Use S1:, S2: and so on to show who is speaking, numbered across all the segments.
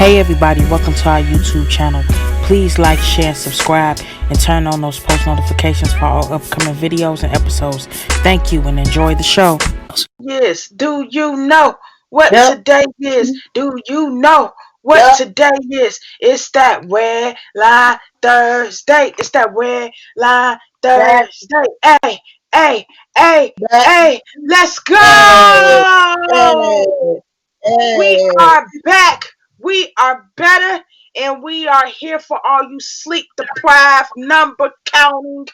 S1: Hey everybody, welcome to our YouTube channel. Please like, share, subscribe, and turn on those post notifications for our upcoming videos and episodes. Thank you and enjoy the show.
S2: Yes, do you know what
S3: Yep.
S2: today is? Do you know what
S3: Yep.
S2: today is? It's that Red Line Thursday. It's that Red Line
S3: That,
S2: Thursday. Hey, hey, hey,
S3: that,
S2: hey, let's
S3: hey, hey,
S2: go! We
S3: hey.
S2: are back. We are better. And we are here for all you sleep deprived, number counting,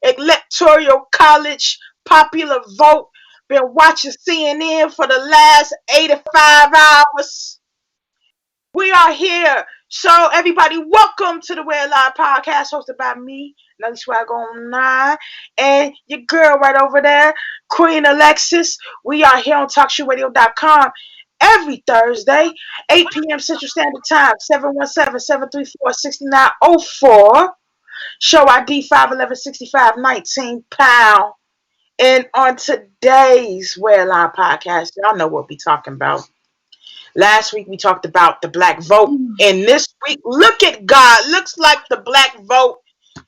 S2: electoral college, popular vote. Been watching CNN for the last 85 hours. We are here. So, everybody, welcome to the Red Line Podcast hosted by me, Nelly Swag Online, and your girl right over there, Queen Alexis. We are here on TalkShoeRadio.com every Thursday, 8 p.m. Central Standard Time, 717-734-6904. Show ID 5'11", 19 pound. And on today's Red Line Podcast, y'all know what we talking about. Last week we talked about the black vote. And this week, look at God. Looks like the black vote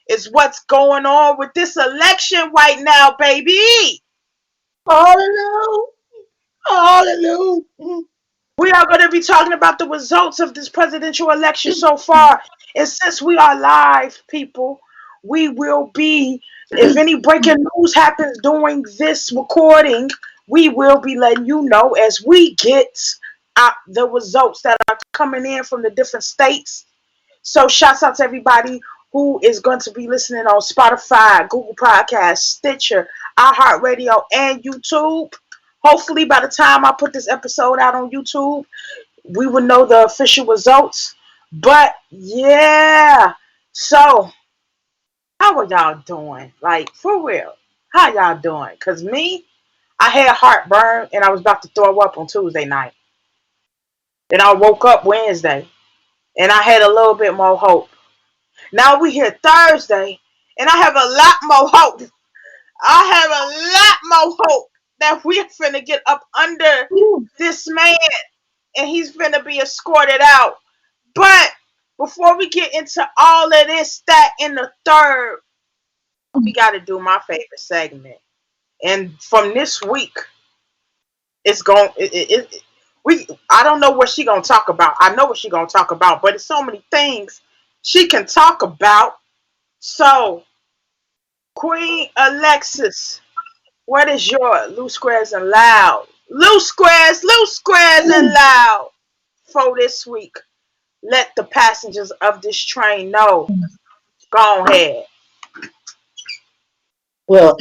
S2: is what's going on with this election right now, baby.
S3: Hallelujah. Hallelujah.
S2: We are going to be talking about the results of this presidential election so far. And since we are live, people, we will be, if any breaking news happens during this recording, we will be letting you know as we get out the results that are coming in from the different states. So shouts out to everybody who is going to be listening on Spotify, Google Podcasts, Stitcher, iHeartRadio, and YouTube. Hopefully, by the time I put this episode out on YouTube, we will know the official results. But yeah, so how are y'all doing? Like, for real, how y'all doing? Because me, I had heartburn and I was about to throw up on Tuesday night. Then I woke up Wednesday and I had a little bit more hope. Now we here Thursday and I have a lot more hope. I have a lot more hope that we're finna get up under this man and he's finna be escorted out. But before we get into all of this, that, and the third, we got to do my favorite segment. And from this week, it's going. We. I don't know what she gonna talk about. I know what she gonna talk about, but it's so many things she can talk about. So, Queen Alexis, what is your loose squares and loud? Loose squares and loud for this week. Let the passengers of this train know. Go ahead.
S3: Well,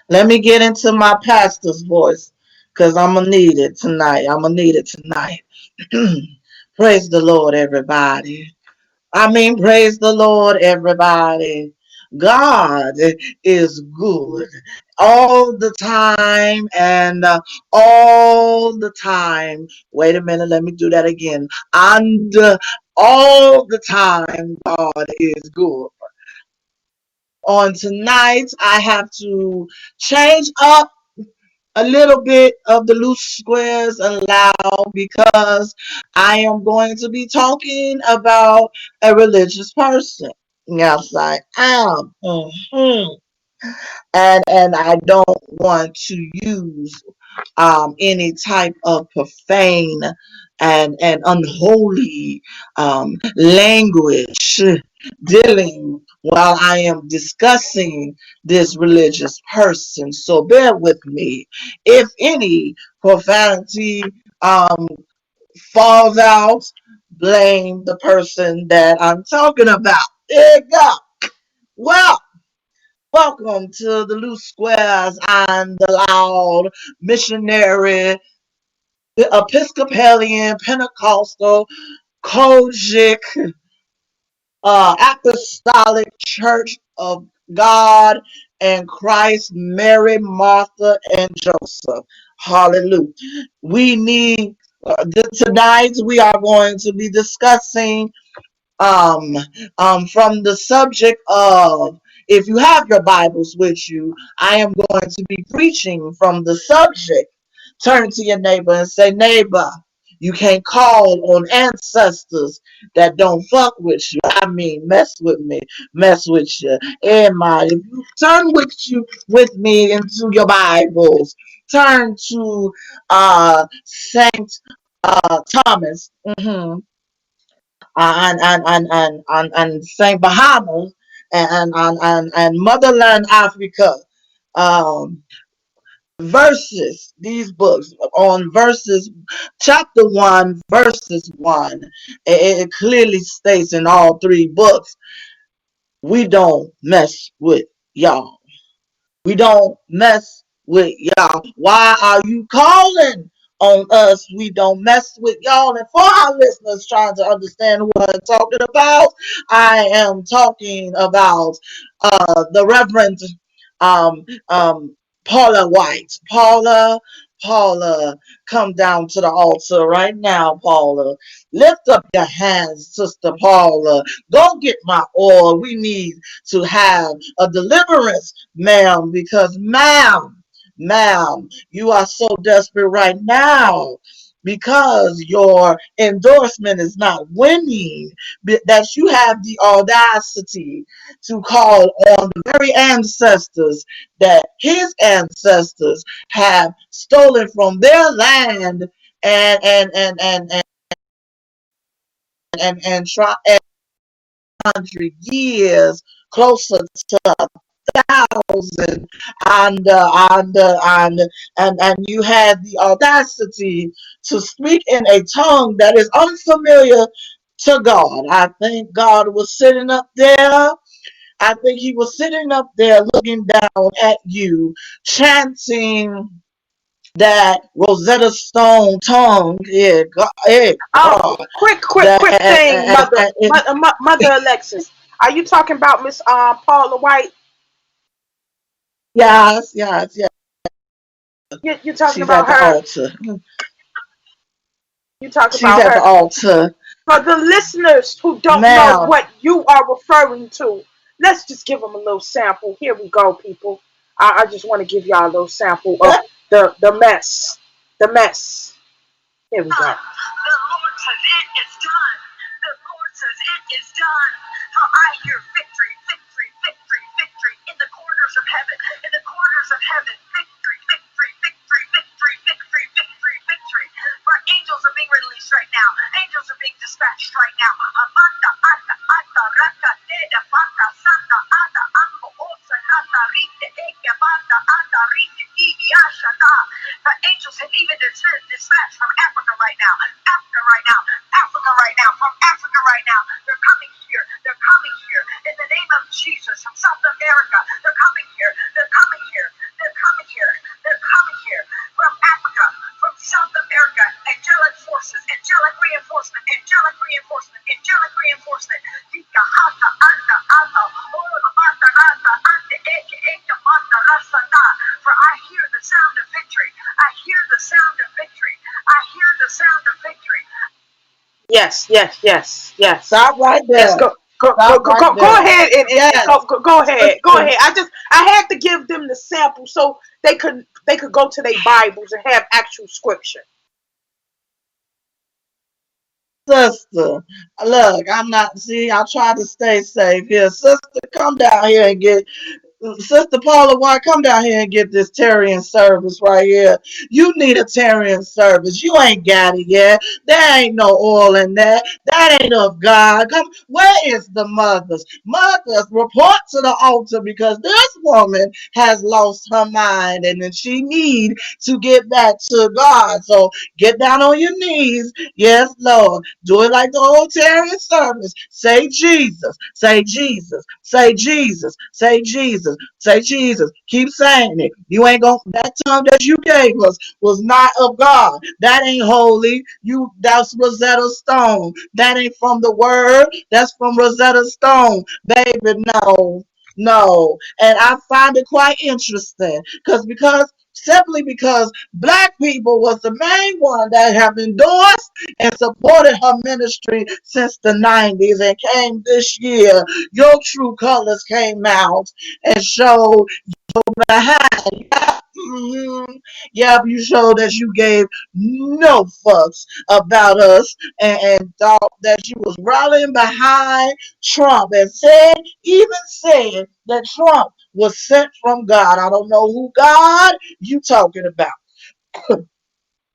S3: let me get into my pastor's voice because I'm going to need it tonight. I'm going to need it tonight. Praise the Lord, everybody. Praise the Lord, everybody. God is good all the time and all the time. Wait a minute, let me do that again. And all the time, God is good. On tonight, I have to change up a little bit of the loose squares and loud because I am going to be talking about a religious person. Yes, I am. And I don't want to use any type of profane and unholy language dealing while I am discussing this religious person. So bear with me. If any profanity um, falls out, blame the person that I'm talking about. There you go. Well, welcome to the Loose Squares and the Loud Missionary, the Episcopalian, Pentecostal, Kojic, Apostolic Church of God and Christ, Mary, Martha, and Joseph. Hallelujah. We need, tonight we are going to be discussing um, from the subject of, if you have your Bibles with you, I am going to be preaching from the subject. Turn to your neighbor and say, neighbor, You can't call on ancestors that don't fuck with you. I mean, mess with me, mess with you. And my, if you turn with me into your Bibles, turn to Saint Thomas, and Saint Bahama, and Motherland Africa. Um, Verses, these books on verses, chapter 1, verses 1, it clearly states in all three books, we don't mess with y'all. We don't mess with y'all. Why are you calling on us? We don't mess with y'all. And for our listeners trying to understand who I'm talking about, I am talking about the Reverend um, um, Paula White. Paula, come down to the altar right now, Paula. Lift up your hands, Sister Paula. Go get my oil. We need to have a deliverance, ma'am, because ma'am, you are so desperate right now because your endorsement is not winning, that you have the audacity to call on the very ancestors that his ancestors have stolen from their land and try 100 years closer to 1,000, and you had the audacity to speak in a tongue that is unfamiliar to God. I think God was sitting up there. I think he was sitting up there looking down at you, chanting that Rosetta Stone tongue. Yeah, God, yeah, God.
S2: Quick thing, Mother Alexis. Are you talking about Miss Paula White?
S3: Yes.
S2: You're talking
S3: She's at
S2: about
S3: the
S2: her.
S3: altar.
S2: You talk
S3: She's
S2: about
S3: at the
S2: her.
S3: altar.
S2: For the listeners who don't know
S3: Ma'am,
S2: what you are referring to, let's just give them a little sample. Here we go, people. I just want to give y'all a little sample of the mess. The mess. Here we go. The Lord says it is done. The Lord says it is done. For I hear victory, victory, victory, victory in the corners of heaven. In the corners of heaven. Victory, victory, victory, victory, victory, victory, victory. For angels are being released right now. Angels are being dispatched right now. Amanda, Ata, Ata, Raka, Deda, Bata, Santa, Ada, Ambo, Osa, Kata, Rite, Eke, Bata, Ata, Rite, Ibi, Ashata. The angels have even dispatched from Africa right now. Africa right now. Africa right now. From Africa right now. They're coming here. They're coming here. In the name of Jesus. From South America. They're coming here. They're coming here. They're coming here. They're coming here. From Africa. From South America. Angelic forces. Angelic reinforcement. Angelic reinforcement. Angelic reinforcement. Dika hata anda anda. Ola mata rata ande eke eke mata rasata. For I hear the sound of victory. I hear the sound of victory. I hear the sound of victory. Yes.
S3: stop right
S2: Yes,
S3: there. Stop right
S2: go
S3: there.
S2: ahead and
S3: Yes,
S2: go ahead. Go
S3: sister,
S2: ahead. I had to give them the sample so they could go to their Bibles and have actual scripture.
S3: sister. Look, I'm not, see, I try to stay safe here. Sister, come down here and get Sister Paula White, come down here and get this Tarian service right here. You need a Tarian service. You ain't got it yet. There ain't no oil in that. That ain't of God. Come, where is the mothers? Mothers, report to the altar because this woman has lost her mind and then she need to get back to God. So get down on your knees. Yes, Lord. Do it like the old Tarian service. Say Jesus. Say Jesus. Say Jesus. Say Jesus. Say Jesus. Keep saying it. You ain't gonna, that tongue that you gave us was not of God. That ain't holy. That's Rosetta Stone. That ain't from the word. That's from Rosetta Stone. Baby, no. No. And I find it quite interesting because simply because black people was the main one that have endorsed and supported her ministry since the 90s and came this year. Your true colors came out and showed behind. Yep, you showed that you gave no fucks about us and thought that you was rallying behind Trump and even said that Trump was sent from God. I don't know who God you talking about.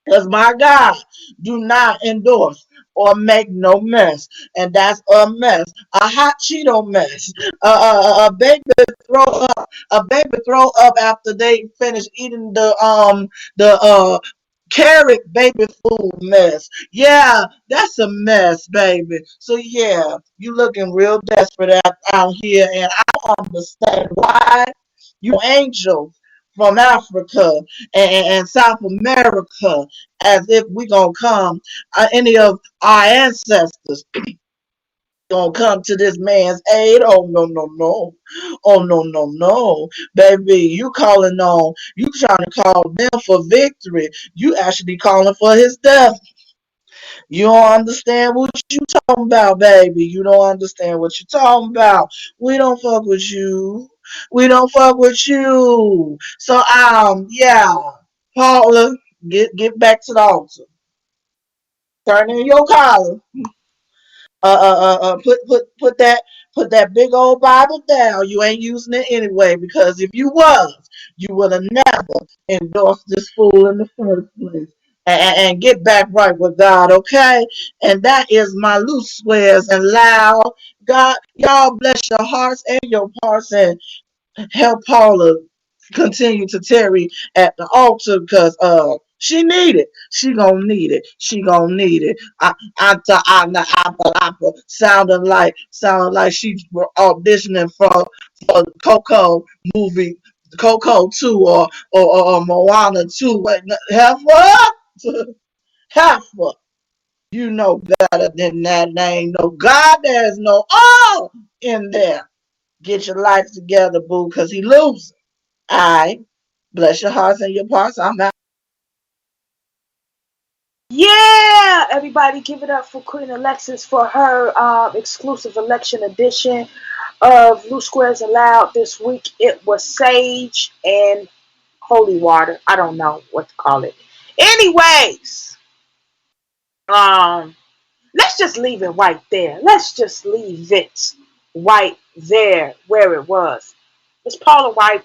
S3: Because my God do not endorse or make no mess. And that's a mess. A hot Cheeto mess. A baby throw up. A baby throw up after they finish eating the carrot baby food mess. Yeah, that's a mess, baby. So yeah, you looking real desperate out here, and I don't understand why you angels from Africa and South America, as if we gonna come, any of our ancestors gonna come to this man's aid. Oh no, no, no. Oh no, no, no. Baby, you trying to call them for victory. You actually calling for his death. You don't understand what you talking about, baby. You don't understand what you talking about. We don't fuck with you. We don't fuck with you. So yeah. Paula, get back to the altar. Turn in your collar. Put that big old Bible down. You ain't using it anyway, because if you was, you would have never endorsed this fool in the first place. And get back right with God, okay? And that is my loose squares and loud. God, y'all bless your hearts and your parts and help Paula continue to tarry at the altar, because she need it. She gonna need it. She gonna need it. Sounding like she auditioning for Coco movie, Coco 2 or Moana 2. Wait, heifer, heifer. You know better than that. There ain't no God. There's no all in there. Get your life together, boo, because he losing. I bless your hearts and your parts. I'm out.
S2: Yeah, everybody give it up for Queen Alexis for her exclusive election edition of Blue Squares Allowed this week. It was sage and holy water. I don't know what to call it. Anyways, um, let's just leave it right there. Let's just leave it right there where it was. It's Paula White,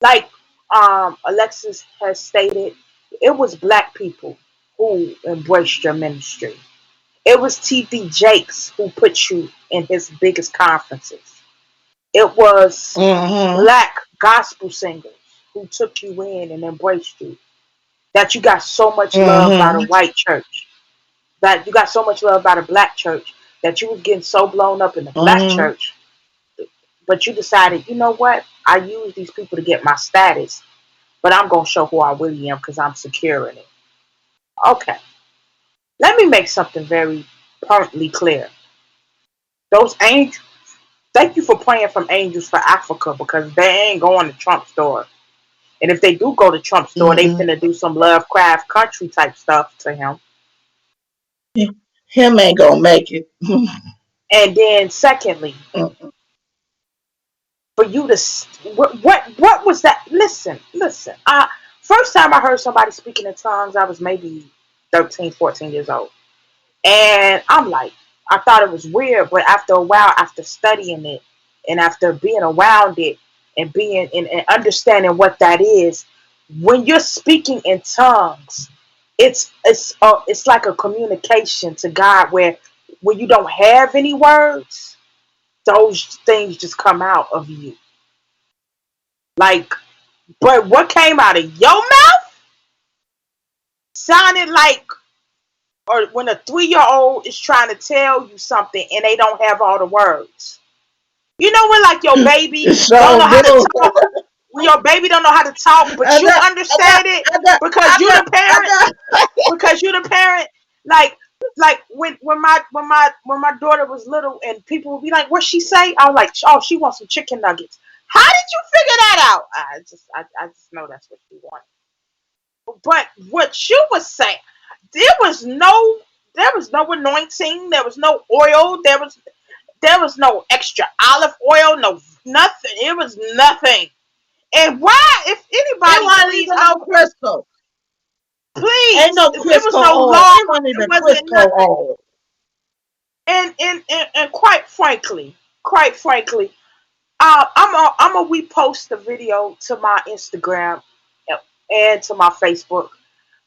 S2: like Alexis has stated, it was black people who embraced your ministry. It was TD Jakes who put you in his biggest conferences. It was
S3: Mm-hmm.
S2: black gospel singers who took you in and embraced you. That you got so much love by the
S3: Mm-hmm.
S2: white church. That you got so much love by the black church that you was getting so blown up in the black
S3: Mm-hmm.
S2: church. But you decided, you know what? I use these people to get my status, but I'm going to show who I really am because I'm secure in it. Okay. Let me make something very permanently clear. Those angels, thank you for praying from Angels for Africa, because they ain't going to Trump's store. And if they do go to Trump's store, they
S3: Mm-mm.
S2: finna do some Lovecraft country type stuff to him.
S3: Him ain't gonna make it.
S2: And then secondly,
S3: Mm-mm.
S2: for you to what was that? Listen. First time I heard somebody speaking in tongues, I was maybe 13, 14 years old. And I'm like, I thought it was weird, but after a while, after studying it and after being around it and being and understanding what that is, when you're speaking in tongues, it's like a communication to God, where when you don't have any words, those things just come out of you. Like, but what came out of your mouth sounded like, or when a 3-year-old is trying to tell you something and they don't have all the words. You know when like your baby
S3: It
S2: don't
S3: sure
S2: know how to
S3: do.
S2: talk, when your baby don't know how to talk, but
S3: I
S2: you
S3: know, I know,
S2: understand it
S3: I know,
S2: because
S3: I
S2: you
S3: know,
S2: the parent.
S3: I know.
S2: Because you the parent. Like when my daughter was little and people would be like, "What she say?" I was like, "Oh, she wants some chicken nuggets." How did you figure that out? I just know that's what she wanted. But what you was saying, there was no there was no anointing, there was no oil, there was no extra olive oil, no nothing. It was nothing. And why, if
S3: It
S2: anybody,
S3: wasn't
S2: please,
S3: even no Crisco. Ain't
S2: please,
S3: no
S2: there was
S3: Crisco
S2: no
S3: oil.
S2: law,
S3: It wasn't
S2: it
S3: even
S2: wasn't
S3: Crisco
S2: nothing.
S3: oil.
S2: And quite frankly, I'm a repost the video to my Instagram and to my Facebook.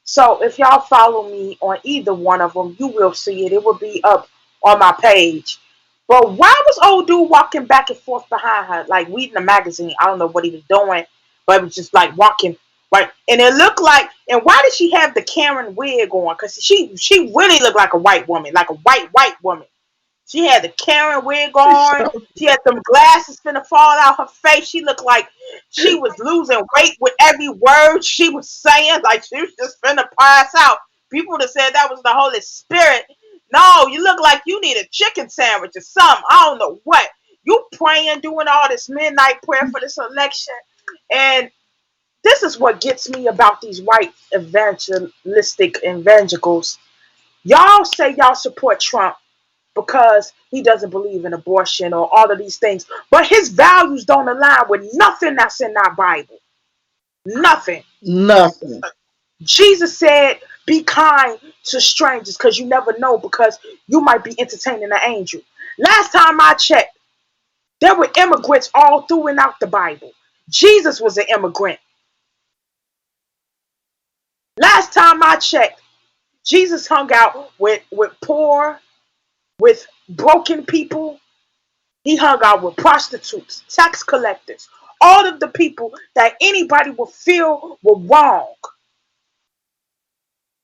S2: So if y'all follow me on either one of them, you will see it. It will be up on my page. But why was old dude walking back and forth behind her, like reading a magazine? I don't know what he was doing, but it was just like walking right. And it looked like. And why did she have the Karen wig on? Because she really looked like a white woman, like a white woman. She had the Karen wig on. She had them glasses finna fall out her face. She looked like she was losing weight with every word she was saying. Like she was just finna pass out. People would have said that was the Holy Spirit. No, you look like you need a chicken sandwich or something. I don't know what. You praying, doing all this midnight prayer for this election. And this is what gets me about these white evangelistic evangelicals. Y'all say y'all support Trump because he doesn't believe in abortion or all of these things. But his values don't align with nothing that's in our Bible. Nothing.
S3: Nothing.
S2: Jesus said, be kind to strangers because you never know, because you might be entertaining an angel. Last time I checked, there were immigrants all throughout the Bible. Jesus was an immigrant. Last time I checked, Jesus hung out with poor, with broken people. He hung out with prostitutes, tax collectors, all of the people that anybody would feel were wrong.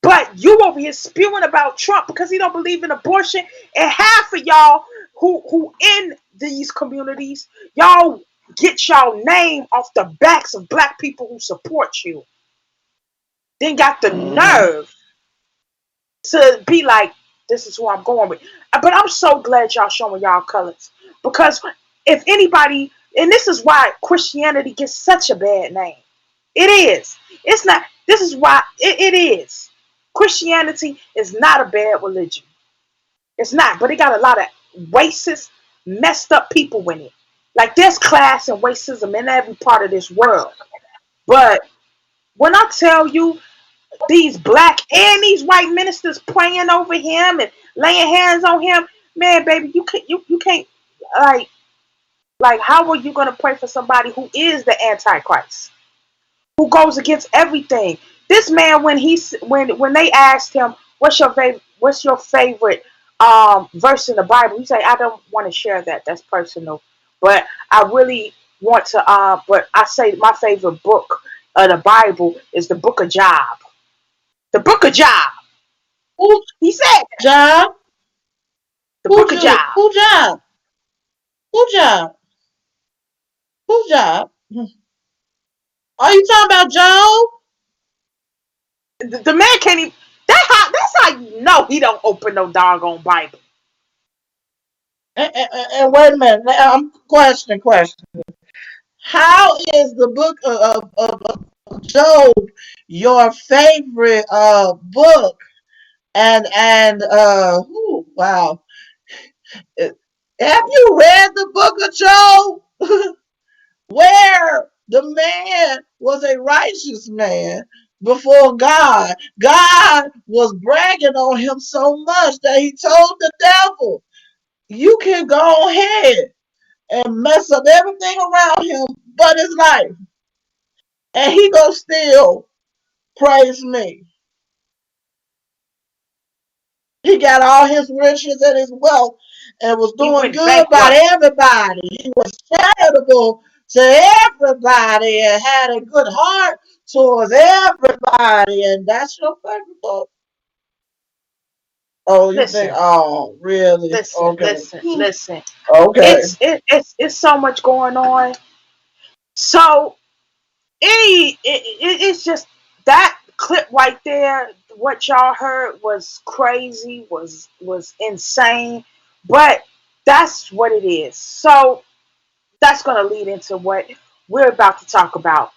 S2: But you over here spewing about Trump because he don't believe in abortion, and half of y'all who in these communities, y'all get y'all name off the backs of black people who support you. Then got the
S3: Mm-hmm.
S2: nerve to be like, this is who I'm going with. But I'm so glad y'all showing y'all colors. Because if anybody, and this is why Christianity gets such a bad name. It is. It's not, this is why it is. Christianity is not a bad religion. It's not, but it got a lot of racist, messed up people in it. Like there's class and racism in every part of this world. But when I tell you, these black and these white ministers praying over him and laying hands on him, man, baby, you can't, like how are you gonna pray for somebody who is the Antichrist, who goes against everything? This man, when they asked him, what's your favorite verse in the Bible, he said, I don't want to share that. That's personal, but I really want to. But I say my favorite book of the Bible is the Book of Job. The Book of Job.
S3: Who
S2: He said that.
S3: job?
S2: The Book of Job.
S3: Who job? Who job? Who job? Are you talking about Job?
S2: The man can't even. That's how you know he don't open no doggone Bible.
S3: And wait a minute. Question. How is the book of Job your favorite book? And wow. Have you read the book of Job? Where the man was a righteous man before God. God was bragging on him so much that he told the devil, you can go ahead and mess up everything around him but his life. And he gonna still praise me. He got all his riches and his wealth and was
S2: He
S3: doing
S2: went
S3: good by
S2: bankrupt.
S3: everybody. He was charitable to everybody and had a good heart towards everybody. And that's your favorite book? Oh, you think?
S2: Listen,
S3: Oh, really?
S2: listen,
S3: Okay.
S2: listen, listen.
S3: Okay.
S2: It's so much going on. So it's just that clip right there. What y'all heard was crazy, was insane, but that's what it is. So that's going to lead into what we're about to talk about.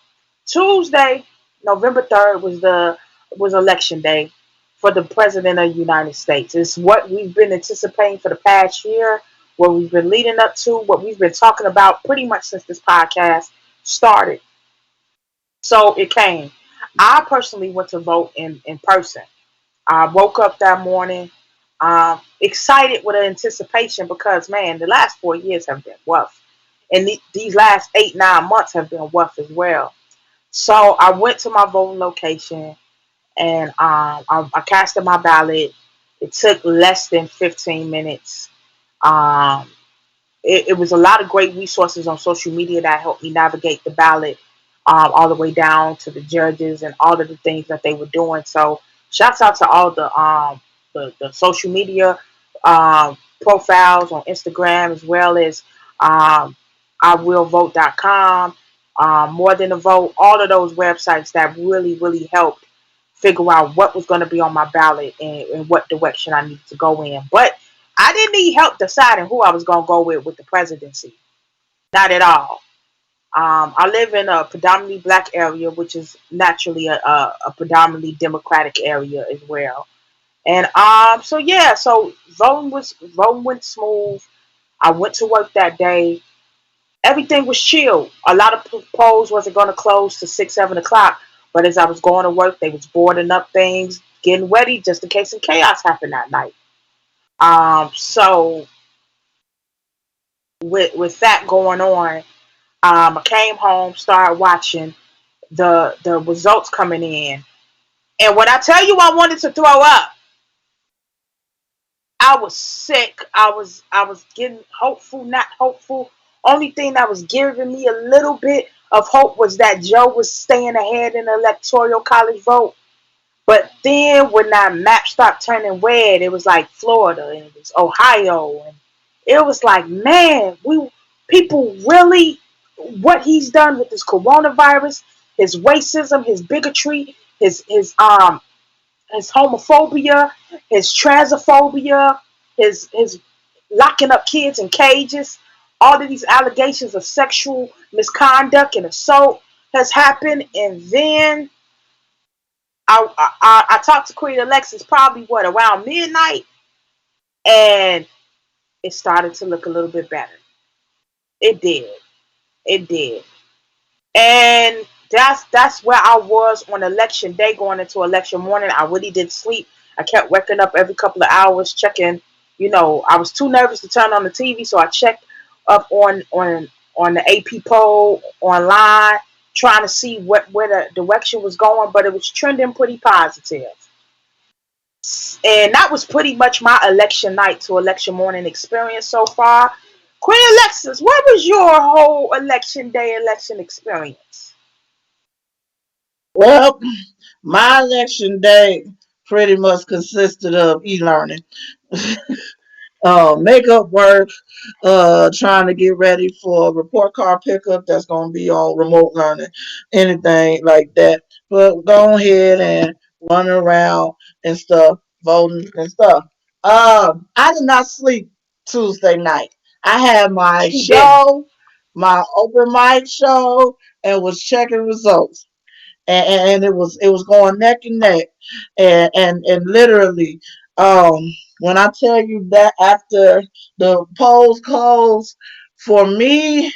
S2: Tuesday, November 3rd was election day for the president of the United States. It's what we've been anticipating for the past year, what we've been leading up to, what we've been talking about pretty much since this podcast started. So it came. I personally went to vote in person. I woke up that morning, excited with anticipation because, man, the last 4 years have been rough. And these last 8, 9 months have been rough as well. So I went to my voting location and I casted my ballot. It took less than 15 minutes. Um, it was a lot of great resources on social media that helped me navigate the ballot, all the way down to the judges and all of the things that they were doing. So shouts out to all the social media profiles on Instagram, as well as um, iwillvote.com, more than a vote, all of those websites that really, really helped figure out what was going to be on my ballot and what direction I needed to go in. But I didn't need help deciding who I was going to go with the presidency. Not at all. I live in a predominantly black area, which is naturally a predominantly Democratic area as well. And so yeah, so voting went smooth. I went to work that day. Everything was chill. A lot of polls wasn't going to close to 6, 7 o'clock, but as I was going to work, they was boarding up things, getting ready just in case some chaos happened that night. So with that going on, I came home, started watching the results coming in, and when I tell you I wanted to throw up, I was sick. I was getting hopeful, not hopeful. Only thing that was giving me a little bit of hope was that Joe was staying ahead in the electoral college vote. But then when that map started turning red, it was like Florida and it was Ohio, and it was like, man, we people really, what he's done with this coronavirus, his racism, his bigotry, his homophobia, his transphobia, his locking up kids in cages, all of these allegations of sexual misconduct and assault has happened, and then I talked to Queen Alexis probably what around midnight, and it started to look a little bit better. It did. It did. And that's where I was on election day, going into election morning. I really did sleep. I kept waking up every couple of hours, checking. I was too nervous to turn on the TV, so I checked up on the AP poll online, trying to see where the direction was going. But it was trending pretty positive. And that was pretty much my election night to election morning experience so far. Queen Alexis, what was your whole election day election experience?
S3: Well, my election day pretty much consisted of e-learning. Makeup work, trying to get ready for a report card pickup that's going to be on remote learning, anything like that. But go ahead and run around and stuff, voting and stuff. I did not sleep Tuesday night. I had my
S2: She didn't.
S3: show, my open mic show, and was checking results, and it was going neck and neck, and literally, um when I tell you that after the polls closed, for me,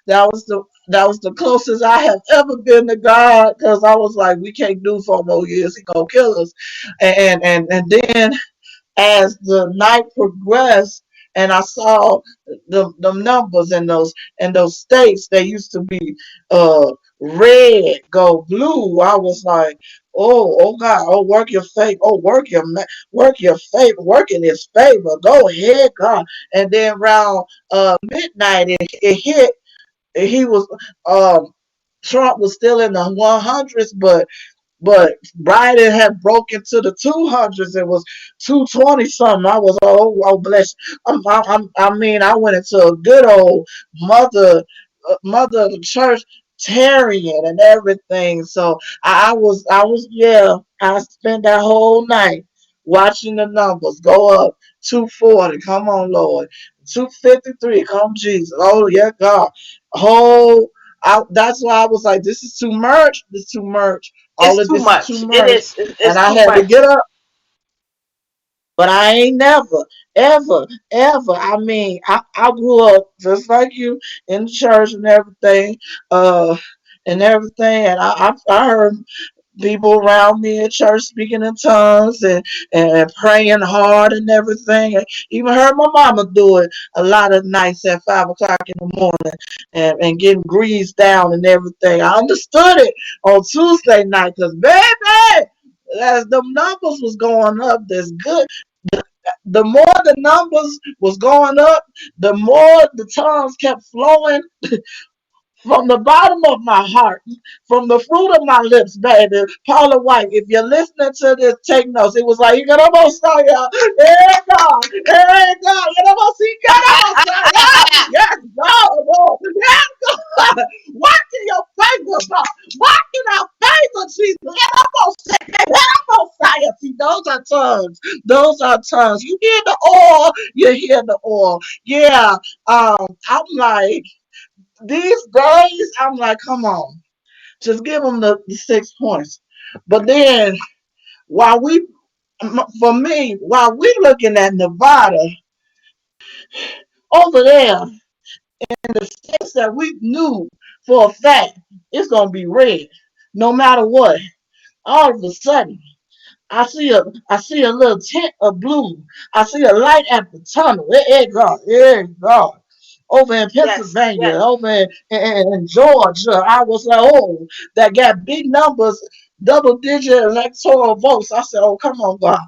S3: that was the closest I have ever been to God, because I was like, we can't do 4 more years, he gonna kill us. And then as the night progressed and I saw the numbers in those states that used to be red go blue, I was like, oh God, oh work your favor, oh work your favor, work in his favor, go ahead, God. And then around midnight it hit. He was um Trump was still in the 100s, but Biden had broke into the 200s. It was 220 something. I was, oh bless. I mean, I went into a good old mother of the church tarrying and everything. So yeah. I spent that whole night watching the numbers go up. 240, come on, Lord. 253, come Jesus. Oh yeah, God. Whole. That's why I was like, this is too much. This is too much. All
S2: It's
S3: of
S2: too
S3: this is too
S2: much. It
S3: much.
S2: is. It's
S3: And I
S2: too
S3: had to
S2: much.
S3: get up, but I ain't never, ever, ever. I mean, I grew up just like you in the church and everything. Uh, and everything. And I heard people around me in church speaking in tongues and praying hard and everything. And even heard my mama do it a lot of nights at 5 o'clock in the morning and getting greased down and everything. I understood it on Tuesday night because, baby, as the numbers was going up, that's good. The more the numbers was going up, the more the tongues kept flowing from the bottom of my heart, from the fruit of my lips, baby. Paula White, if you're listening to this, take notes. It was like, you gotta say, hey God, hey God, you know, see, gotta say, yes, God, oh, yes, God. Walk in your favor, God. Walk in our favor, Jesus. See, those are tongues. Those are tongues. You hear the oil, you hear the oil. Yeah. I'm like, these days, I'm like, come on, just give them the 6 points. But then, while we, for me, while we looking at Nevada over there in the states that we knew for a fact it's gonna be red, no matter what. All of a sudden, I see a little tint of blue. I see a light at the tunnel. God, God. Over in
S2: Yes,
S3: Pennsylvania,
S2: yes.
S3: over in Georgia, I was like, oh, that got big numbers, double digit electoral votes. I said, oh, come on, God.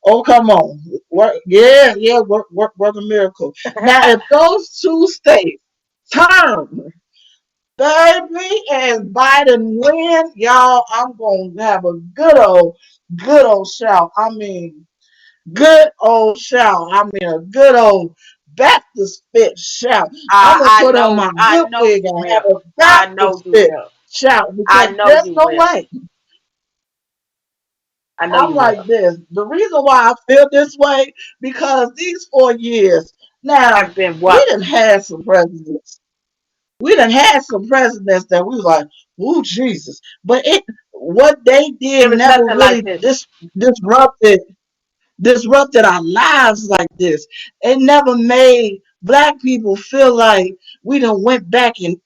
S3: Oh, come on. Work a miracle. Now, if those two states turn, baby, and Biden win, y'all, I'm going to have a good old shout. I mean, good old shout. I mean, a good old Baptist fit shout. I'm going to put on my
S2: I
S3: good
S2: know
S3: wig
S2: you
S3: and have
S2: will.
S3: a
S2: I know
S3: Baptist
S2: you
S3: fit
S2: will.
S3: shout because
S2: I know
S3: there's
S2: you
S3: no
S2: will.
S3: way.
S2: I know
S3: I'm
S2: you
S3: like
S2: will.
S3: this. The reason why I feel this way, because these 4 years, now,
S2: Have been
S3: we
S2: what?
S3: done had some presidents. We done had some presidents that we was like, oh Jesus. But what they did
S2: There is
S3: never
S2: nothing like
S3: really
S2: this.
S3: disrupted disrupted our lives like this. It never made black people feel like we done went back in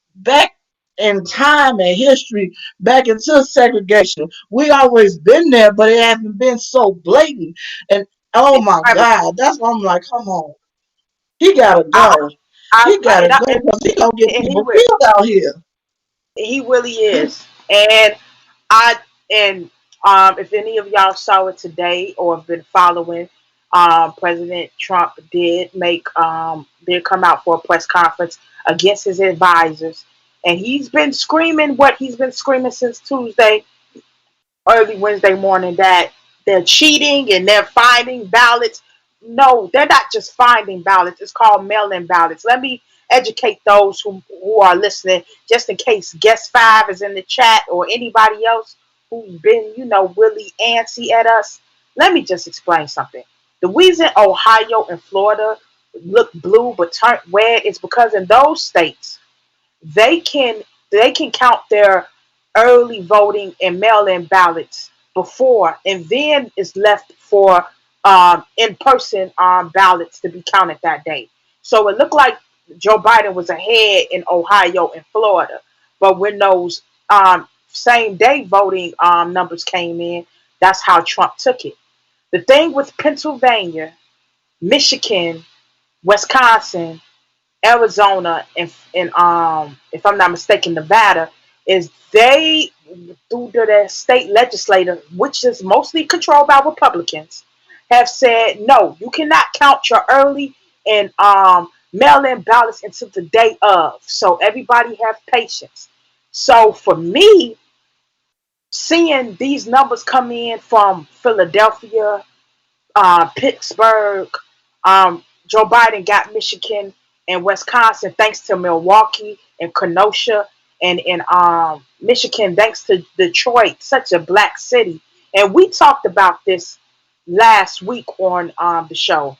S3: time and history back into segregation. We always been there, but it hasn't been so blatant. And oh my
S2: Indescribable.
S3: God, that's why I'm like, come on. He gotta
S2: I,
S3: go. He gotta go because he gonna get
S2: and he
S3: people
S2: will.
S3: killed out here.
S2: He really is. And I and if any of y'all saw it today or have been following, President Trump did come out for a press conference against his advisors, and he's been screaming what he's been screaming since Tuesday, early Wednesday morning, that they're cheating and they're finding ballots. No, they're not just finding ballots. It's called mail-in ballots. Let me educate those who are listening, just in case Guest Five is in the chat or anybody else who's been, really antsy at us. Let me just explain something. The reason Ohio and Florida look blue but turned red is because in those states they can they can count their early voting and mail-in ballots before, and then it's left for in-person ballots to be counted that day. So it looked like Joe Biden was ahead in Ohio and Florida, but when those same day voting numbers came in, that's how Trump took it. The thing with Pennsylvania, Michigan, Wisconsin, Arizona, and if I'm not mistaken, Nevada, is they through their state legislator, which is mostly controlled by Republicans, have said no, you cannot count your early and mail-in ballots until the day of. So everybody have patience. So for me, seeing these numbers come in from Philadelphia, Pittsburgh. Joe Biden got Michigan and Wisconsin thanks to Milwaukee and Kenosha, and in Michigan thanks to Detroit, such a black city. And we talked about this last week on the show.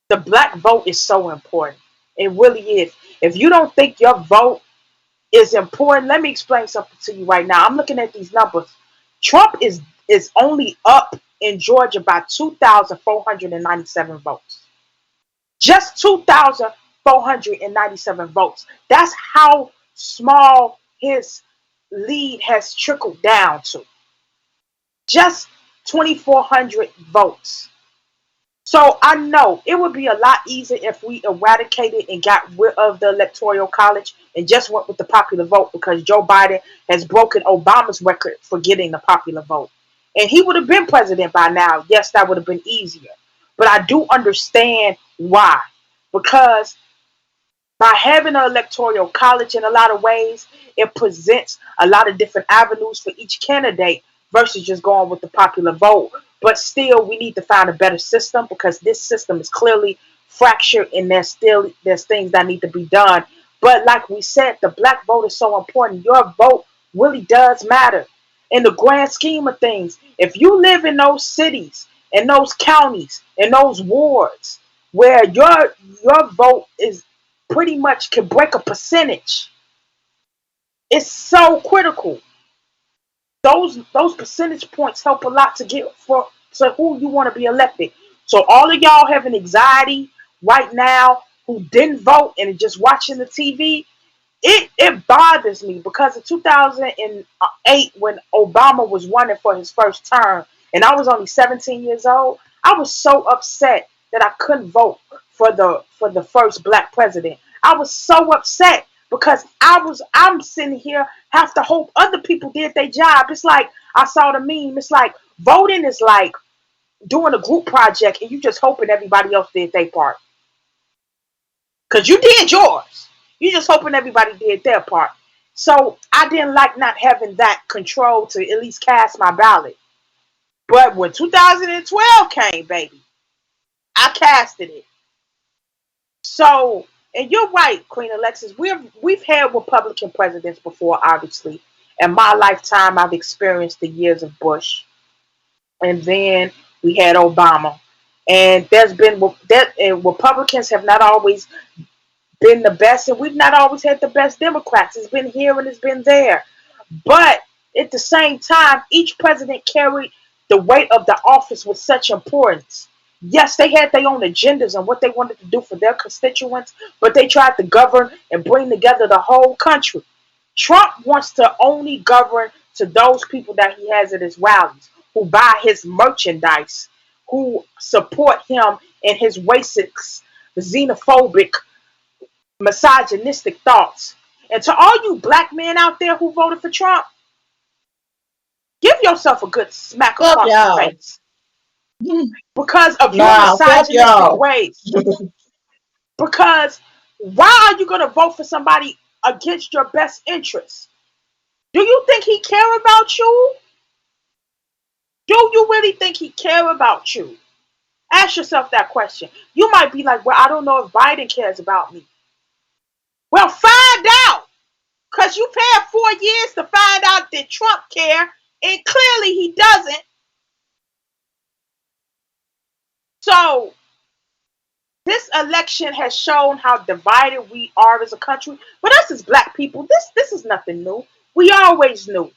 S2: The black vote is so important. It really is. If you don't think your vote is important, let me explain something to you right now. I'm looking at these numbers. Trump is only up in Georgia by 2,497 votes. Just 2,497 votes. That's how small his lead has trickled down to just 2,400 votes. So I know it would be a lot easier if we eradicated and got rid of the electoral college and just went with the popular vote, because Joe Biden has broken Obama's record for getting the popular vote. And he would have been president by now. Yes, that would have been easier. But I do understand why. Because by having an electoral college, in a lot of ways, it presents a lot of different avenues for each candidate versus just going with the popular vote. But still, we need to find a better system, because this system is clearly fractured, and there's things that need to be done. But like we said, the black vote is so important. Your vote really does matter in the grand scheme of things. If you live in those cities, in those counties, in those wards where your vote is pretty much can break a percentage. It's so critical. Those percentage points help a lot to get for to who you want to be elected. So all of y'all having anxiety right now who didn't vote and just watching the TV, it bothers me, because in 2008, when Obama was running for his first term and I was only 17 years old, I was so upset that I couldn't vote for the first black president. I was so upset because I'm sitting here have to hope other people did their job. It's like I saw the meme. It's like voting is like doing a group project and you just hoping everybody else did their part. Cause you did yours. You just hoping everybody did their part. So I didn't like not having that control to at least cast my ballot. But when 2012 came, baby, I casted it. So, and you're right, Queen Alexis. We've had Republican presidents before, obviously. In my lifetime, I've experienced the years of Bush, and then we had Obama. And there's been that, and Republicans have not always been the best, and we've not always had the best Democrats. It's been here and it's been there. But at the same time, each president carried the weight of the office with such importance. Yes, they had their own agendas and what they wanted to do for their constituents, but they tried to govern and bring together the whole country. Trump wants to only govern to those people that he has at his rallies, who buy his merchandise, who support him in his racist, xenophobic, misogynistic thoughts. And to all you black men out there who voted for Trump, give yourself a good smack
S3: Fuck
S2: across the
S3: y'all.
S2: face because of your
S3: Nah, fuck
S2: misogynistic
S3: y'all.
S2: ways. Because why are you going to vote for somebody against your best interests? Do you think he care about you? Do you really think he care about you? Ask yourself that question. You might be like, well, I don't know if Biden cares about me. Well, find out. Because you've had 4 years to find out that Trump care, and clearly he doesn't. So this election has shown how divided we are as a country. But us as black people, this is nothing new. We always knew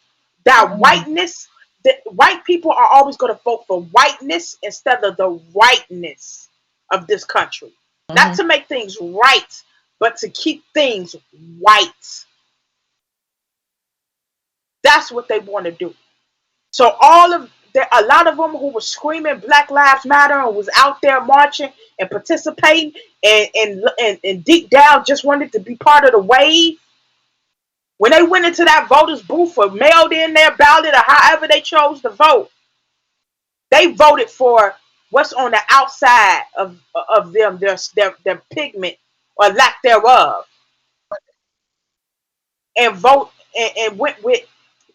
S2: that whiteness, that white people are always going to vote for whiteness instead of the rightness of this country. Not
S3: Mhm.
S2: to make things right, but to keep things white. That's what they want to do. So a lot of them who were screaming Black Lives Matter and was out there marching and participating and deep down just wanted to be part of the wave. When they went into that voters booth or mailed in their ballot or however they chose to vote, they voted for what's on the outside of them, their pigment or lack thereof, and vote and went with,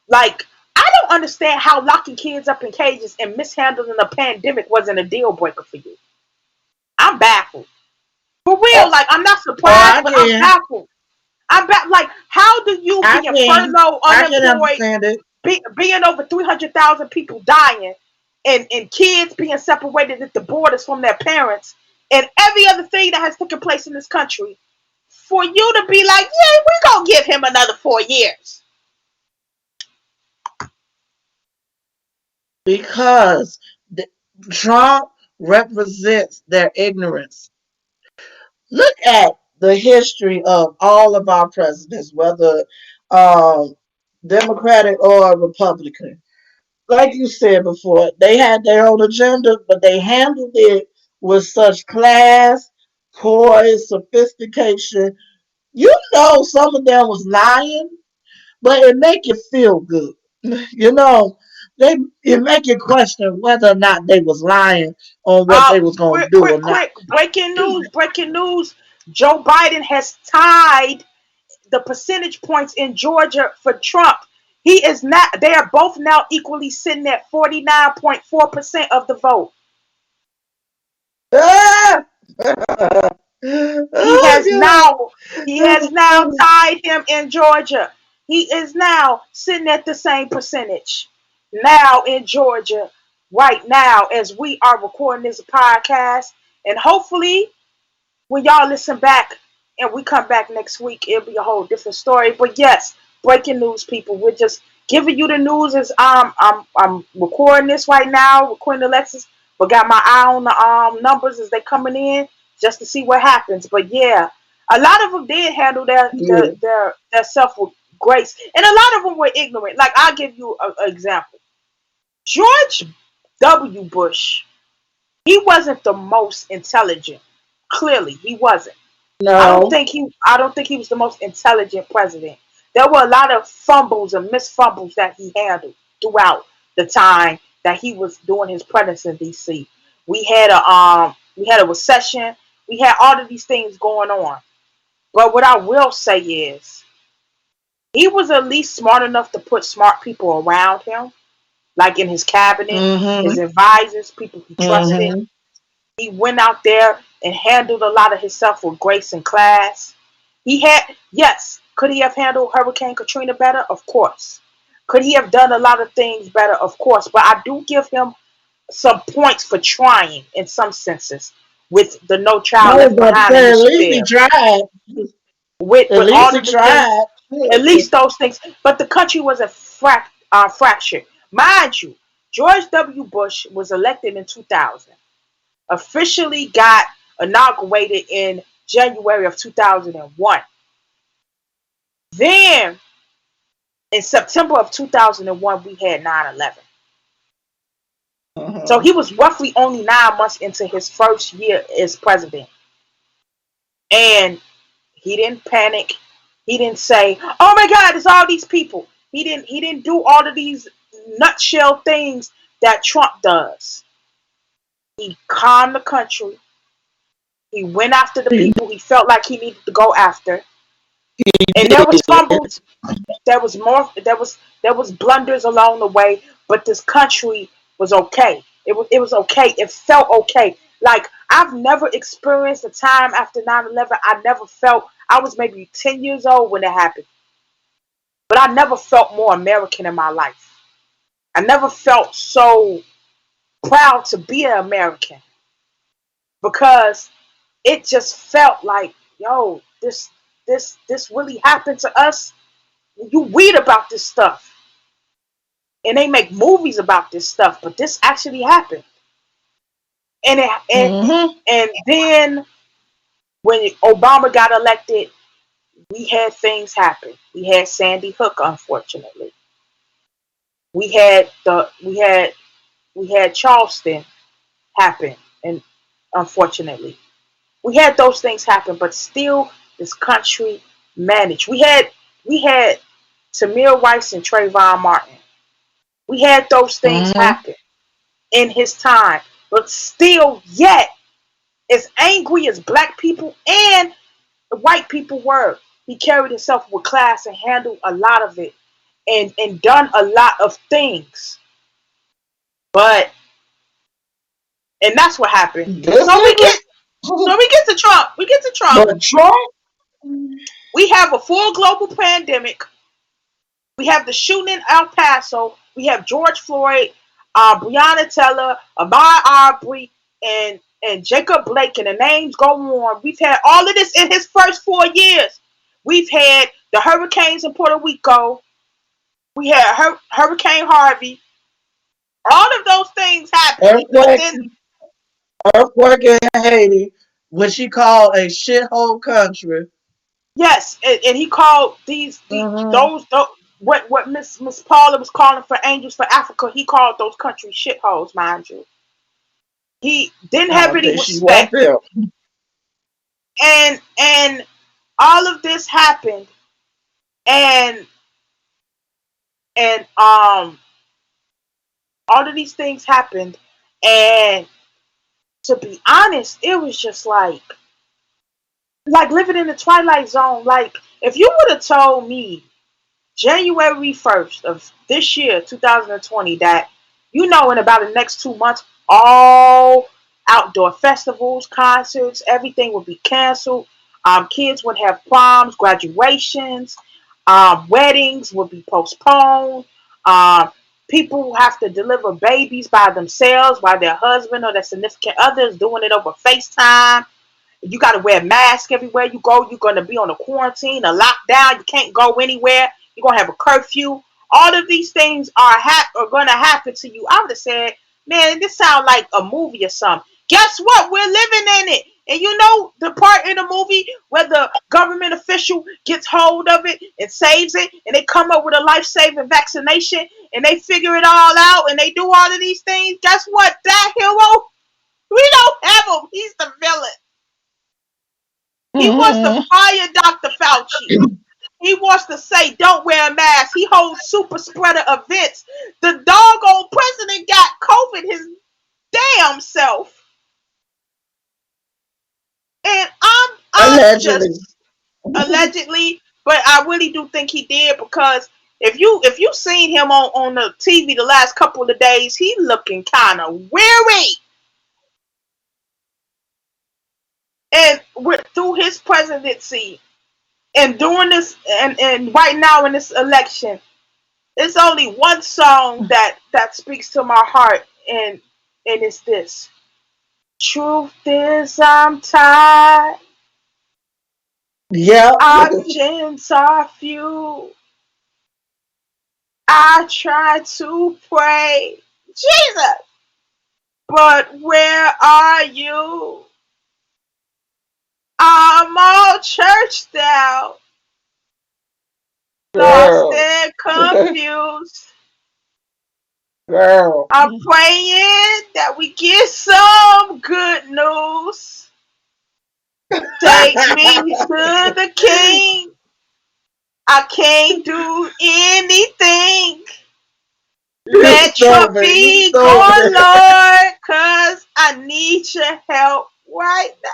S2: like, I don't understand how locking kids up in cages and mishandling a pandemic wasn't a deal breaker for you. I'm baffled. For
S3: Oh,
S2: real, like, I'm not
S3: oh,
S2: surprised, but I'm baffled. Like, how do you
S3: I
S2: being
S3: can,
S2: furloughed,
S3: I can
S2: unemployed,
S3: understand it.
S2: being over 300,000 people dying, and kids being separated at the borders from their parents, and every other thing that has taken place in this country, for you to be like, yeah, we're going to give him another 4 years.
S3: Because the, Trump represents their ignorance. Look at the history of all of our presidents, whether um, Democratic or Republican. Like you said before, they had their own agenda, but they handled it with such class, poise, sophistication. You know, some of them was lying, but it make you feel good. You know, they it make you question whether or not they was lying on what they was gonna
S2: Quick,
S3: do
S2: quick,
S3: or not.
S2: quick! Breaking news! Breaking news! Joe Biden has tied the percentage points in Georgia for Trump. He is not. They are both now equally sitting at 49.4% of the vote.
S3: Ah!
S2: He
S3: Oh
S2: has
S3: God,
S2: now he
S3: this
S2: has
S3: is
S2: now
S3: funny.
S2: tied him in Georgia. He is now sitting at the same percentage now in Georgia right now as we are recording this podcast, and hopefully when y'all listen back and we come back next week, it'll be a whole different story. But yes, breaking news, people. We're just giving you the news as I'm recording this right now, recording Alexis, but got my eye on the numbers as they coming in just to see what happens. But yeah, a lot of them did handle
S3: Yeah.
S2: their self with grace, and a lot of them were ignorant. Like I'll give you an example. George W. Bush, he wasn't the most intelligent. Clearly, he wasn't.
S3: No.
S2: I don't think he was the most intelligent president. There were a lot of fumbles and misfumbles that he handled throughout the time that he was doing his presidency. We had a recession. We had all of these things going on. But what I will say is he was at least smart enough to put smart people around him, like in his cabinet, his
S3: Mm-hmm.
S2: advisors, people he trusted.
S3: Mm-hmm.
S2: He went out there and handled a lot of himself with grace and class. He had, yes, could he have handled Hurricane Katrina better? Of course. Could he have done a lot of things better? Of course. But I do give him some points for trying in some senses with the No
S3: I
S2: Child
S3: was
S2: Left
S3: about to
S2: Behind
S3: say, at least he
S2: initiative,
S3: tried. At
S2: with
S3: least
S2: all
S3: he
S2: of the things,
S3: tried.
S2: at least those things. But the country was fractured. Mind you, George W. Bush was elected in 2000, officially got inaugurated in January of 2001. Then in September of 2001, we had 9/11. So
S3: Mm-hmm.
S2: he was roughly only 9 months into his first year as president. And he didn't panic. He didn't say, oh my God, it's all these people. He didn't do all of these nutshell things that Trump does. He calmed the country. He went after the
S3: He
S2: people he felt like he needed to go after. And there was
S3: did.
S2: fumbles, there was blunders along the way, but this country was okay. It was okay. It felt okay. Like I've never experienced a time after 9/11. I never felt, I was maybe 10 years old when it happened, but I never felt more American in my life. I never felt so proud to be an American because it just felt like, yo, this really happened to us. You read about this stuff and they make movies about this stuff, but this actually happened. And it, and
S3: Mm-hmm.
S2: and then when Obama got elected, we had things happen. We had Sandy Hook, unfortunately. We had Charleston happen, and unfortunately, we had those things happen. But still, this country managed. We had Tamir Rice and Trayvon Martin. We had those things
S3: Mm-hmm.
S2: happen in his time, but still, yet, as angry as black people and white people were, he carried himself with class and handled a lot of it and done a lot of things. But and that's what happened.
S3: This
S2: So we
S3: nigga.
S2: get so we get to Trump. We get to Trump.
S3: But Trump.
S2: We have a full global pandemic. We have the shooting in El Paso. We have George Floyd, Breonna Taylor, Ahmaud Arbery, and Jacob Blake, and the names go on. We've had all of this in his first 4 years. We've had the hurricanes in Puerto Rico. We had Hurricane Harvey. All of those things happened
S3: Earthquake.
S2: within.
S3: Earthquake in Haiti, which he called a shithole country.
S2: Yes, and he called these
S3: Mm-hmm.
S2: those. what Miss Paula was calling for Angels for Africa, he called those countries shitholes, mind you. He didn't
S3: I
S2: have
S3: don't
S2: any
S3: think she want
S2: respect,
S3: them.
S2: and all of this happened, and and all of these things happened, and to be honest, it was just like living in the twilight zone. Like if you would have told me January 1st of this year, 2020, that in about the next 2 months, all outdoor festivals, concerts, everything would be canceled. Kids would have proms, graduations, weddings would be postponed. Um, People have to deliver babies by themselves while their husband or their significant others doing it over FaceTime. You got to wear a mask everywhere you go. You're going to be on a quarantine, a lockdown. You can't go anywhere. You're going to have a curfew. All of these things are going to happen to you. I would have said, man, this sounds like a movie or something. Guess what? We're living in it. And you know the part in the movie where the government official gets hold of it and saves it, and they come up with a life-saving vaccination, and they figure it all out, and they do all of these things. Guess what? That hero, we don't have him. He's the villain. He wants to
S3: Mhm.
S2: fire Dr. Fauci. He wants to say, don't wear a mask. He holds super spreader events. The doggone president got COVID his damn self. And I'm
S3: Allegedly.
S2: just allegedly, but I really do think he did, because if you seen him on the TV the last couple of days, he looking kind of weary. And through his presidency and doing this, and right now in this election, it's only one song that speaks to my heart, and it's this. Truth is, I'm tired.
S3: Yep.
S2: Options are few. I try to pray, Jesus, but where are you? I'm all churched out, lost
S3: Girl.
S2: and confused.
S3: Girl.
S2: I'm praying that we get some good news. Take me to the king. I can't do anything.
S3: You
S2: Let Trump
S3: stupid. You
S2: be gone,
S3: stupid.
S2: Lord, cause I need your help right now.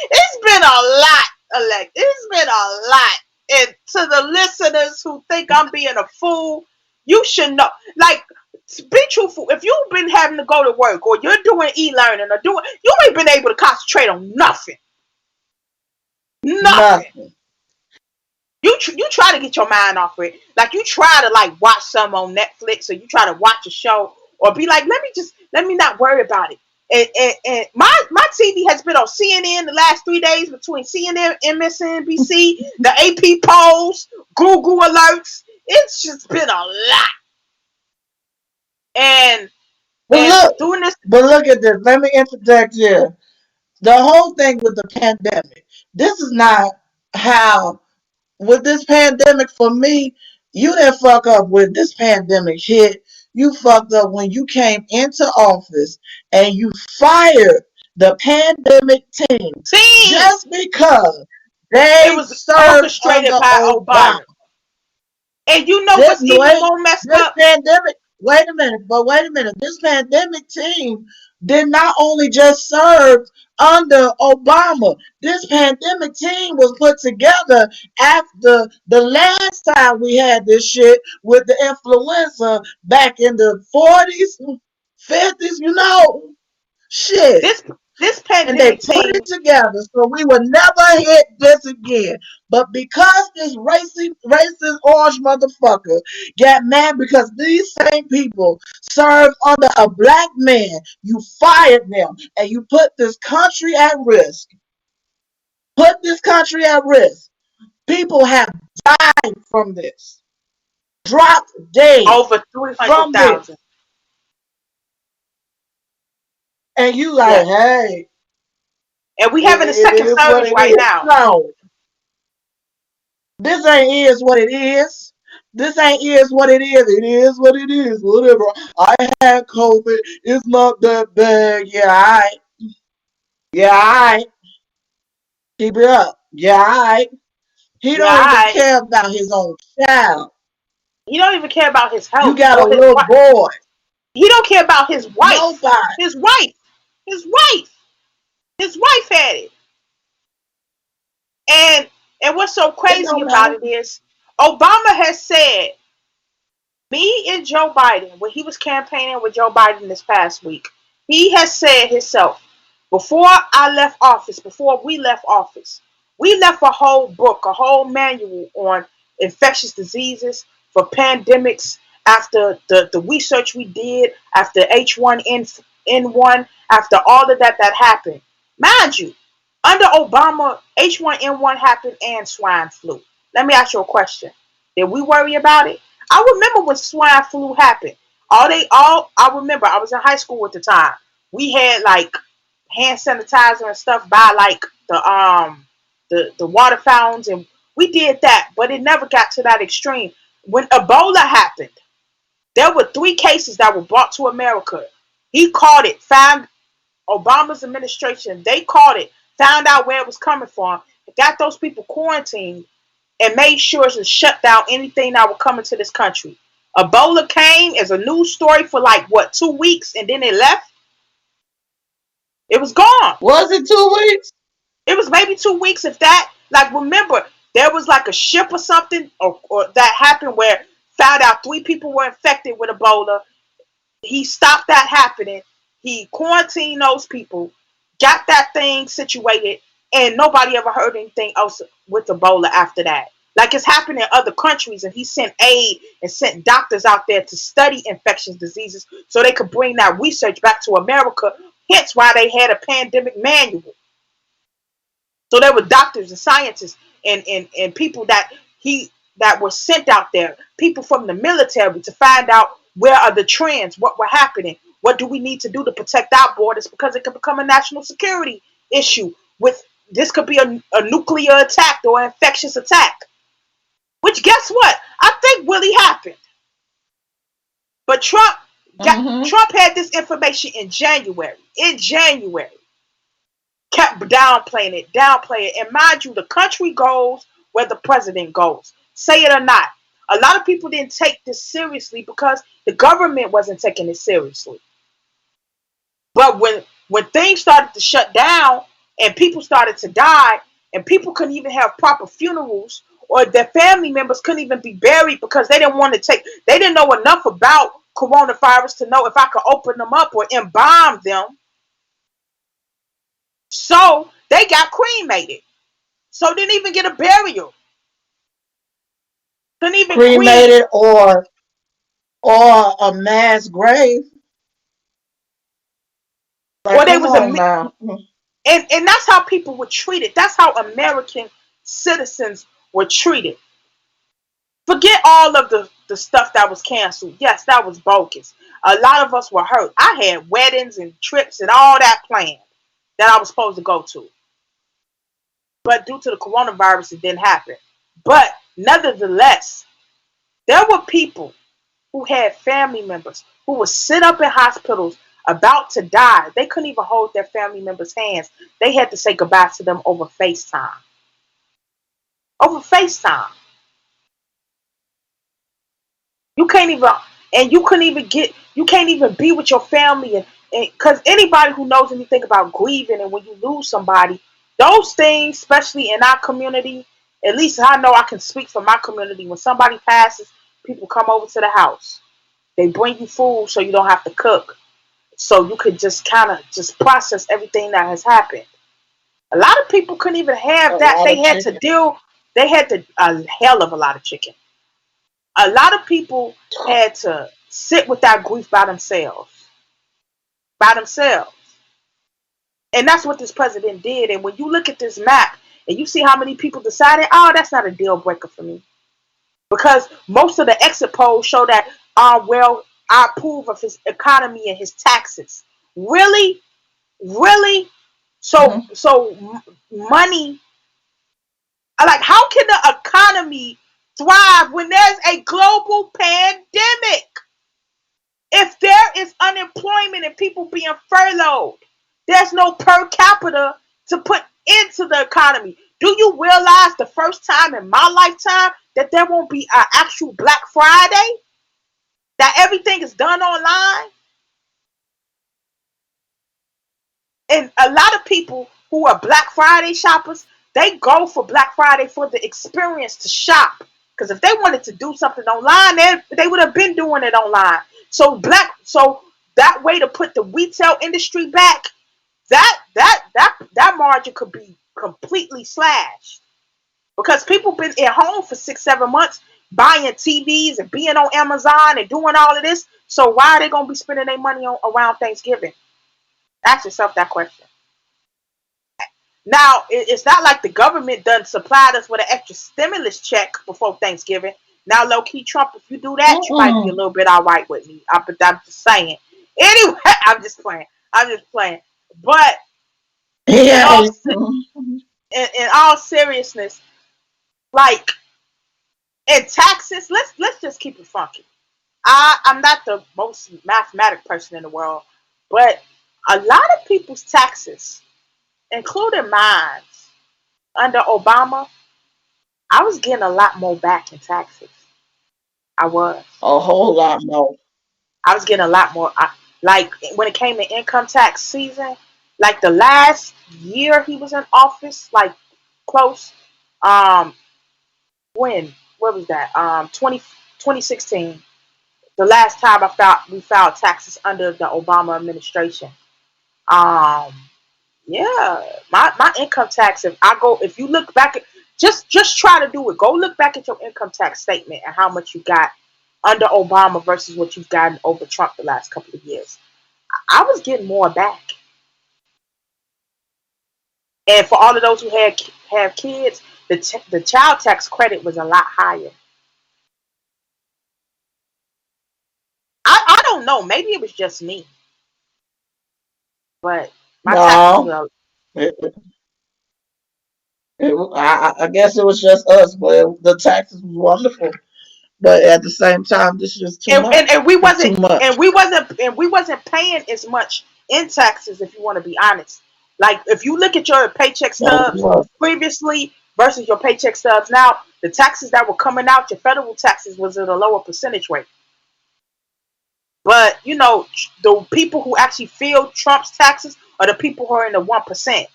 S2: It's been a lot, Alex. It's been a lot. And to the listeners who think I'm being a fool, you should know. Like, be truthful. If you've been having to go to work, or you're doing e-learning, or you ain't been able to concentrate on nothing. Nothing.
S3: Nothing.
S2: You try to get your mind off it. Like you try to like watch some on Netflix, or you try to watch a show, or be like, let me not worry about it. And my TV has been on CNN the last 3 days, between CNN, MSNBC, the AP polls, Google alerts. It's just been a lot. And
S3: But
S2: and
S3: look,
S2: doing this.
S3: but look at this. Let me interject here. The whole thing with the pandemic. This is not how with this pandemic for me, you didn't fuck up with this pandemic hit. You fucked up when you came into office and you fired the pandemic team
S2: Team,
S3: just because
S2: it
S3: they
S2: was
S3: served
S2: orchestrated
S3: under
S2: by
S3: Obama.
S2: Obama. And you know
S3: This
S2: what's even
S3: wait,
S2: more messed
S3: this
S2: up?
S3: pandemic. Wait a minute. This pandemic team did not only just serve under Obama. This pandemic team was put together after the last time we had this shit with the influenza back in the 40s, 50s. Shit.
S2: This this
S3: And they
S2: pandemic
S3: put
S2: team.
S3: it together so we would never hit this again. But because this racist orange motherfucker got mad because these same people served under a black man, you fired them and you put this country at risk. Put this country at risk. People have died from this. Dropped dead
S2: Over three hundred
S3: from
S2: thousand.
S3: this. And you like,
S2: Yes,
S3: hey,
S2: and we having a
S3: it
S2: second
S3: is what
S2: surge
S3: it
S2: right
S3: is.
S2: now.
S3: No, this ain't is what it is. This ain't is what it is. It is what it is. Whatever. I had COVID. It's not that bad. Yeah, I. Yeah, I. Keep it up. Yeah, I. He
S2: Yeah,
S3: don't even care about his own child.
S2: he don't even care about his
S3: You
S2: health
S3: got a
S2: or his
S3: little
S2: wife.
S3: boy.
S2: He don't care about his wife.
S3: Nobody.
S2: His wife. His wife. His wife had it. And what's so
S3: It
S2: crazy
S3: don't
S2: about
S3: matter.
S2: it is Obama has said, me and Joe Biden, when he was campaigning with Joe Biden this past week, he has said himself, before we left office, we left a whole book, a whole manual on infectious diseases for pandemics after the research we did after H1N1, after all of that happened. Mind you, under Obama, H1N1 happened and swine flu. Let me ask you a question. Did we worry about it? I remember when swine flu happened. I remember I was in high school at the time. We had like hand sanitizer and stuff by like the water fountains, and we did that, but it never got to that extreme. When Ebola happened, there were 3 cases that were brought to America. He caught it, found Obama's administration, they caught it, found out where it was coming from, got those people quarantined, and made sure to shut down anything that would come into this country. Ebola came as a news story for like what 2 weeks, and then it left. It was gone.
S3: Was it 2 weeks?
S2: It was maybe 2 weeks, if that. Like, remember, there was like a ship or something, or that happened where found out 3 people were infected with Ebola. He stopped that happening. He quarantined those people, got that thing situated, and nobody ever heard anything else with Ebola after that. Like, it's happened in other countries, and he sent aid and sent doctors out there to study infectious diseases so they could bring that research back to America. Hence why they had a pandemic manual. So there were doctors and scientists and people that were sent out there, people from the military, to find out where are the trends, what were happening, what do we need to do to protect our borders, because it could become a national security issue. With this could be a nuclear attack or an infectious attack. Which, guess what? I think really happened. But
S3: Mm-hmm.
S2: Trump had this information in January. In January. Kept downplaying it. And mind you, the country goes where the president goes. Say it or not. A lot of people didn't take this seriously because the government wasn't taking it seriously. But when things started to shut down and people started to die and people couldn't even have proper funerals, or their family members couldn't even be buried because they didn't know enough about coronavirus to know if I could open them up or embalm them. So they got cremated. So didn't even get a burial. Couldn't even cremate.
S3: Cremated or a mass grave.
S2: Or
S3: Like,
S2: they
S3: come
S2: was
S3: on now.
S2: and that's how people were treated. That's how American citizens were treated. Forget all of the stuff that was canceled. Yes, that was bogus. A lot of us were hurt. I had weddings and trips and all that planned that I was supposed to go to. But due to the coronavirus, it didn't happen. But nevertheless, there were people who had family members who would sit up in hospitals about to die. They couldn't even hold their family members' hands. They had to say goodbye to them over FaceTime. Over FaceTime. You can't even, and you can't even be with your family. And because anybody who knows anything about grieving and when you lose somebody, those things, especially in our community, at least I know I can speak for my community. When somebody passes, people come over to the house. They bring you food so you don't have to cook. So you could just kind of just process everything that has happened. A lot of people couldn't even
S3: A
S2: have that.
S3: lot of chicken.
S2: They had to, a hell of a lot of chicken. A lot of people had to sit with that grief by themselves. By themselves. And that's what this president did. And when you look at this map and you see how many people decided, oh, that's not a deal breaker for me. Because most of the exit polls show that, well, I approve of his economy and his taxes. Really? Really? So
S3: Mm-hmm.
S2: money, like, how can the economy thrive when there's a global pandemic. If there is unemployment and people being furloughed, there's no per capita to put into the economy. Do you realize the first time in my lifetime that there won't be an actual Black Friday? That everything is done online? And a lot of people who are Black Friday shoppers, they go for Black Friday for the experience to shop. Because if they wanted to do something online, they would have been doing it online. So that way to put the retail industry back, that margin could be completely slashed. Because people been at home for 6-7 months buying TVs and being on Amazon and doing all of this. So why are they gonna be spending their money on around Thanksgiving? Ask yourself that question. Now, it's not like the government done supplied us with an extra stimulus check before Thanksgiving. Now, low key Trump, if you do that, you might be a little bit all right with me. I'm just saying. Anyway, I'm just playing. But in
S3: Yeah.
S2: all seriousness, like in taxes, let's just keep it funky. I'm not the most mathematic person in the world, but a lot of people's taxes, including mine, under Obama, I was getting a lot more back in taxes. I was.
S3: A whole lot more.
S2: I was getting a lot more. Like when it came to income tax season, like the last year he was in office, like close. Um, when? What was that? 2016. The last time we filed taxes under the Obama administration. Um, Yeah, my income tax. If you look back at, just try to do it. Go look back at your income tax statement and how much you got under Obama versus what you've gotten over Trump the last couple of years. I was getting more back, and for all of those who have kids, the child tax credit was a lot higher. I don't know. Maybe it was just me, but my taxes
S3: No,
S2: were.
S3: it, I guess it was just us, but the taxes was wonderful. But at the same time, this is just too
S2: and,
S3: much.
S2: and, and we
S3: It's
S2: wasn't
S3: too much.
S2: paying as much in taxes, if you want to be honest. Like if you look at your paycheck
S3: No, it
S2: stubs
S3: was.
S2: previously versus your paycheck stubs now, the taxes that were coming out, your federal taxes, was at a lower percentage rate. But the people who actually feel Trump's taxes are the people who are in the 1%.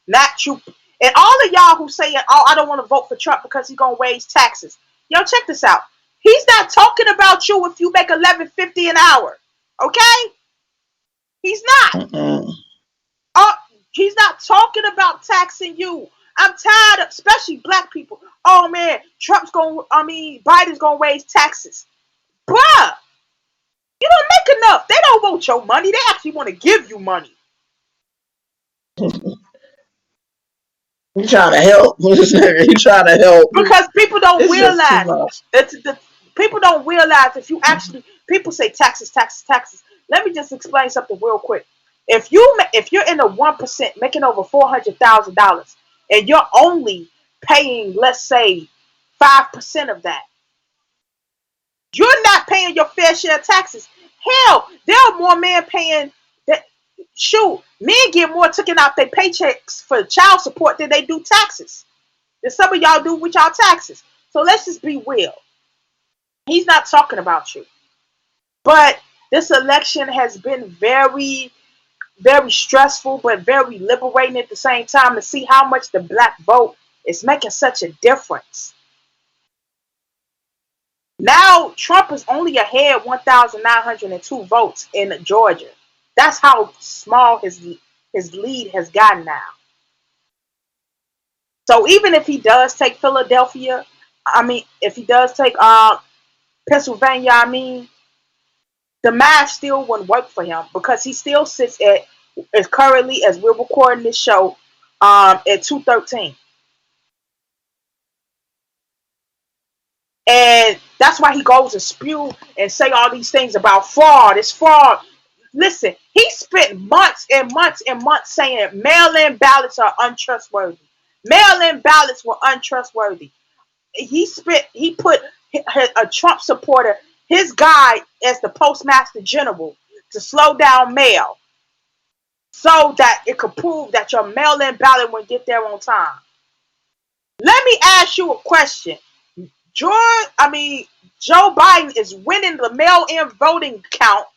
S2: Not you. And all of y'all who say, oh, I don't want to vote for Trump because he's gonna raise taxes. Yo, check this out. He's not talking about you if you make $11.50 an hour. Okay? He's not.
S3: Mm-mm.
S2: Uh, he's not talking about taxing you. I'm tired of, especially black people. Oh man, Biden's gonna raise taxes. Bruh, you don't make enough. They don't want your money. They actually want to give you money.
S3: He trying to help. He trying to help.
S2: Because people don't
S3: It's just too
S2: realize
S3: much.
S2: people don't realize if you actually, people say taxes, taxes, taxes. Let me just explain something real quick. If you're in the 1% making over $400,000 and you're only paying, let's say, 5% of that, you're not paying your fair share of taxes. Hell, there are more men paying that. Shoot, men get more taken out their paychecks for child support than they do taxes. That some of y'all do with y'all taxes. So let's just be real. He's not talking about you. But this election has been very, very stressful, but very liberating at the same time to see how much the black vote is making such a difference. Now Trump is only ahead 1,902 votes in Georgia. That's how small his lead has gotten now. So even if he does take Philadelphia, if he does take Pennsylvania, the math still wouldn't work for him because he still sits at, as currently as we're recording this show, at 213. And that's why he goes and spew and say all these things about fraud. It's fraud. Listen, he spent months and months and months saying mail-in ballots are untrustworthy. Mail-in ballots were untrustworthy. he put a Trump supporter, his guy, as the postmaster general to slow down mail so that it could prove that your mail-in ballot will get there on time. Let me ask you a question. Joe Biden is winning the mail-in voting count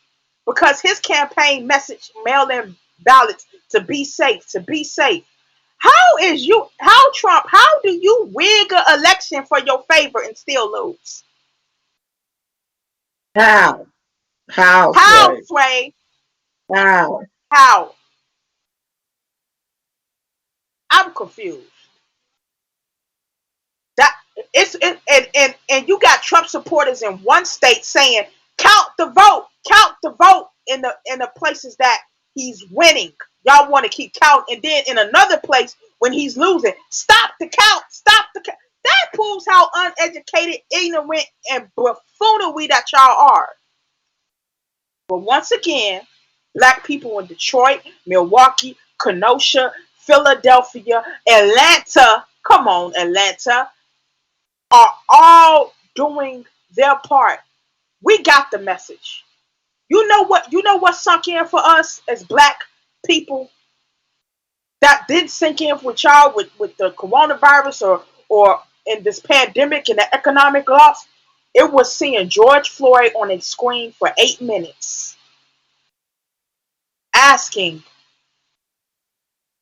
S2: because his campaign message mail-in ballots to be safe, to be safe. How do you wig an election for your favor and still lose?
S3: How? How,
S2: How,
S3: Sway?
S2: Sway?
S3: How?
S2: How? I'm confused. That and you got Trump supporters in one state saying count the vote in the places that he's winning. Y'all want to keep count, and then in another place when he's losing, stop the count, stop the count. That proves how uneducated, ignorant, and buffoonery that y'all are. But once again, black people in Detroit, Milwaukee, Kenosha, Philadelphia, Atlanta, come on, Atlanta, are all doing their part. We got the message. You know what sunk in for us as black people that did sink in with y'all with the coronavirus or in this pandemic and the economic loss? It was seeing George Floyd on a screen for 8 minutes asking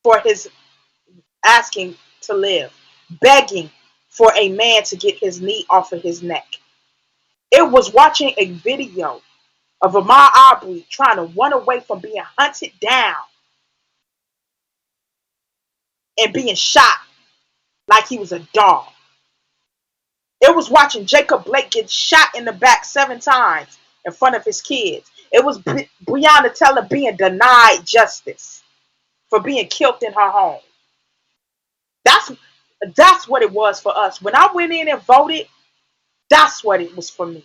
S2: for his asking to live, begging for a man to get his knee off of his neck. It was watching a video of Ahmaud Arbery trying to run away from being hunted down and being shot like he was a dog. It was watching Jacob Blake get shot in the back 7 times in front of his kids. It was Breonna Taylor being denied justice for being killed in her home. That's what it was for us. When I went in and voted, that's what it was for me.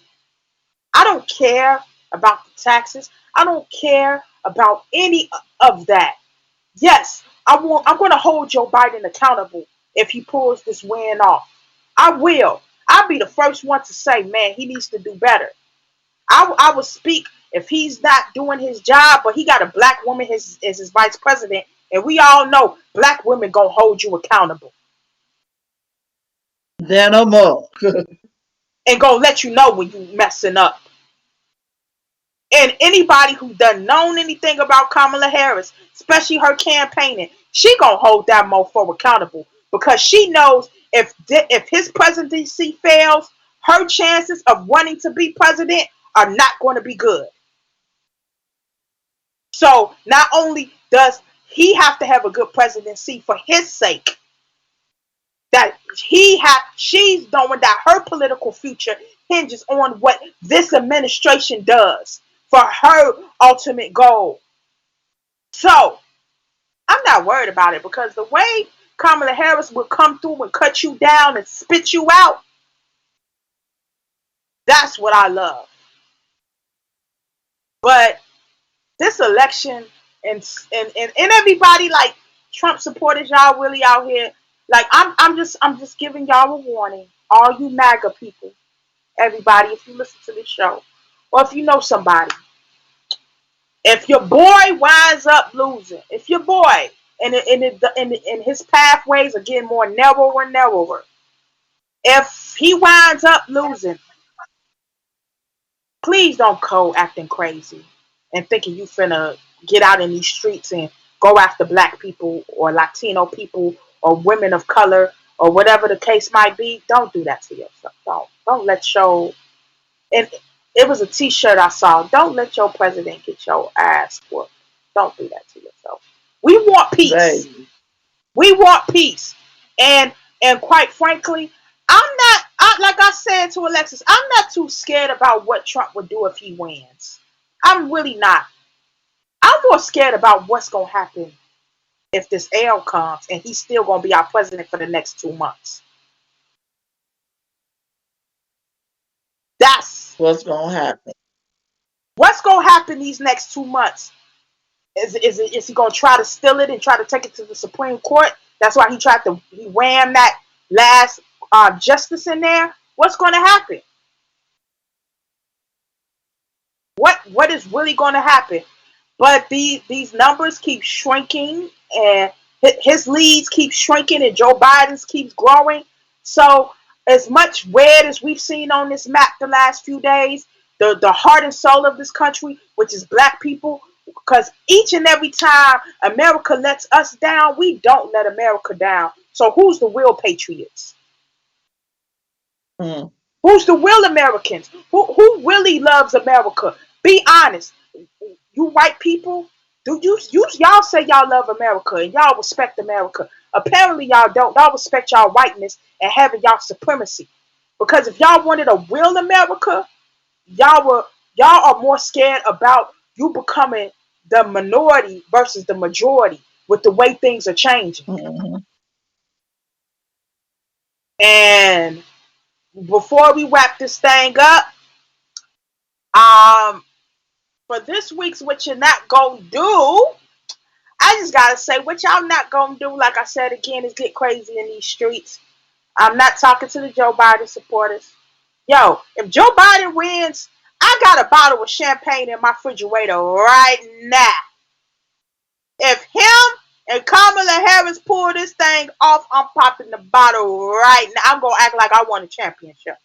S2: I don't care about the taxes. I don't care about any of that. Yes, I'm going to hold Joe Biden accountable if he pulls this win off. I will. I'll be the first one to say, man, he needs to do better. I will speak if he's not doing his job, but he got a black woman as his vice president, and we all know black women gonna hold you accountable
S3: Then no more.
S2: and gonna let you know when you messing up. And anybody who done known anything about Kamala Harris, especially her campaigning, she gonna hold that mofo accountable because she knows if his presidency fails, her chances of wanting to be president are not going to be good. So not only does he have to have a good presidency for his sake, that she's knowing that her political future hinges on what this administration does for her ultimate goal. So I'm not worried about it because the way Kamala Harris will come through and cut you down and spit you out, that's what I love. But this election and everybody like Trump supporters, y'all really out here. Like I'm just giving y'all a warning. All you MAGA people, everybody, if you listen to this show, or if you know somebody, if your boy winds up losing, if your boy and his pathways are getting more narrower and narrower, if he winds up losing, please don't go acting crazy and thinking you finna get out in these streets and go after black people or Latino people or women of color or whatever the case might be. Don't do that to yourself. Don't let your and it was a t-shirt I saw. Don't let your president get your ass whooped. Don't do that to yourself. We want peace.
S3: Baby.
S2: We want peace. And quite frankly, like I said to Alexis, I'm not too scared about what Trump would do if he wins. I'm really not. I'm more scared about what's going to happen if this L comes and he's still going to be our president for the next 2 months. That's
S3: What's going to happen?
S2: what's going to happen these next 2 months. Is he going to try to steal it and try to take it to the Supreme Court? That's why he whammed that last justice in there, what's going to happen? What is really going to happen? But these numbers keep shrinking, and his leads keep shrinking, and Joe Biden's keeps growing. So as much red as we've seen on this map the last few days, the heart and soul of this country, which is black people, because each and every time America lets us down, we don't let America down. So who's the real patriots?
S3: Mm.
S2: Who's the real Americans? Who really loves America? Be honest. You white people, do you y'all say y'all love America and y'all respect America? Apparently y'all don't. Y'all respect y'all whiteness and having y'all supremacy. Because if y'all wanted a real America, y'all are more scared about you becoming the minority versus the majority with the way things are changing.
S3: Mm-hmm.
S2: And before we wrap this thing up, um, for this week's what you're not gonna do, I just gotta say what y'all not gonna do, like I said again, is get crazy in these streets. I'm not talking to the Joe Biden supporters. Yo, if Joe Biden wins, I got a bottle of champagne in my refrigerator right now. If him and Kamala Harris pull this thing off, I'm popping the bottle right now. I'm gonna act like I won a championship.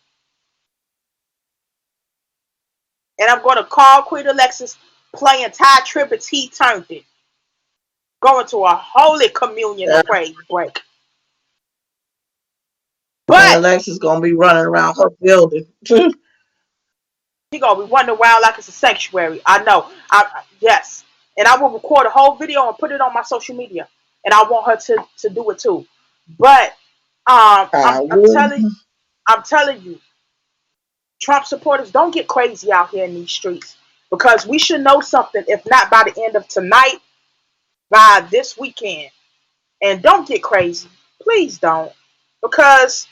S2: And I'm gonna call Queen Alexis playing Ty Tribbett's He Turned It. Going to a holy communion
S3: Yeah.
S2: of praise break.
S3: And
S2: But
S3: Alexa's gonna be running around her building.
S2: she gonna be wandering around like it's a sanctuary. I know. Yes. And I will record a whole video and put it on my social media. And I want her to do it too. But
S3: I
S2: I'm
S3: would.
S2: telling you, Trump supporters, don't get crazy out here in these streets. Because we should know something, if not by the end of tonight, by this weekend. And don't get crazy. Please don't. Because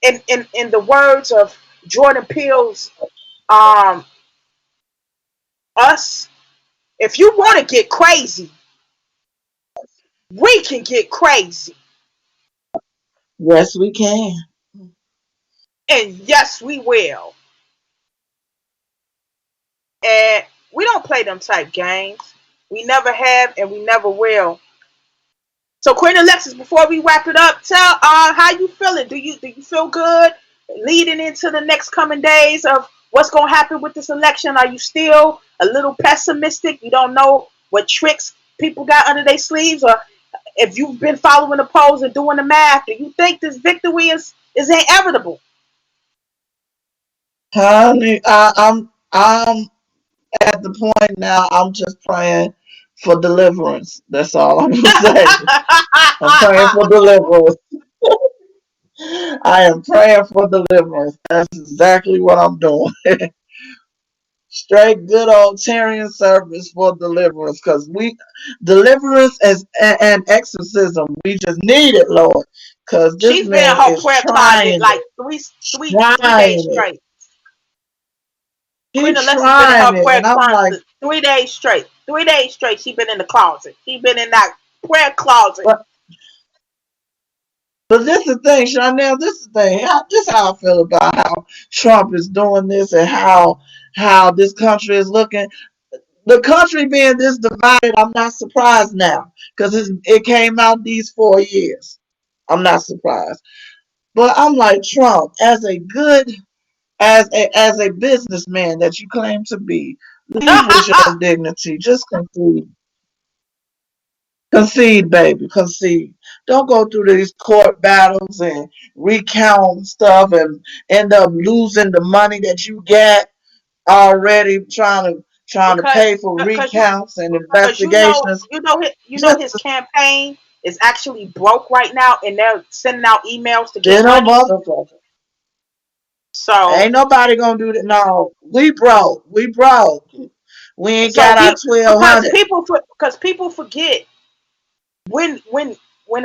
S2: in the words of Jordan Peele's um Us, if you want to get crazy, we can get crazy.
S3: Yes, we can.
S2: And yes, we will. And we don't play them type games. We never have and we never will. So Queen Alexis, before we wrap it up, tell how you feeling. Do you feel good leading into the next coming days of what's gonna happen with this election? Are you still a little pessimistic? You don't know what tricks people got under their sleeves, or if you've been following the polls and doing the math, do you think this victory is inevitable?
S3: Honey, I'm at the point now. I'm just praying for deliverance. That's all I'm gonna say. I'm praying for deliverance. I am praying for deliverance. That's exactly what I'm doing. Straight good old Tyrian service for deliverance, because we deliverance and exorcism. We just need it, Lord, because this
S2: She's been in
S3: man
S2: her
S3: is
S2: prayer closet
S3: trying
S2: like
S3: it,
S2: three days
S3: trying it.
S2: straight.
S3: He
S2: Queen Alexis been in her
S3: trying it,
S2: prayer
S3: and I'm like,
S2: closet 3 days straight. 3 days straight, she been in the closet. She been in that prayer closet.
S3: but but this is the thing, Chanel. This is the thing. This is how I feel about how Trump is doing this and how this country is looking. The country being this divided, I'm not surprised now because it came out these 4 years. I'm not surprised, but I'm like Trump, as a businessman that you claim to be, leave with your dignity. Just concede, baby, concede. Don't go through these court battles and recount stuff and end up losing the money that you get already trying to
S2: because
S3: pay for
S2: because you
S3: recounts and
S2: because
S3: investigations.
S2: you know
S3: Just
S2: his campaign is actually broke right now, and they're sending out emails to get
S3: you know,
S2: money.
S3: motherfucker.
S2: So
S3: Ain't nobody gonna do that. No, we broke. We broke. We ain't
S2: so
S3: got our
S2: he
S3: 1,200.
S2: because people forget when when when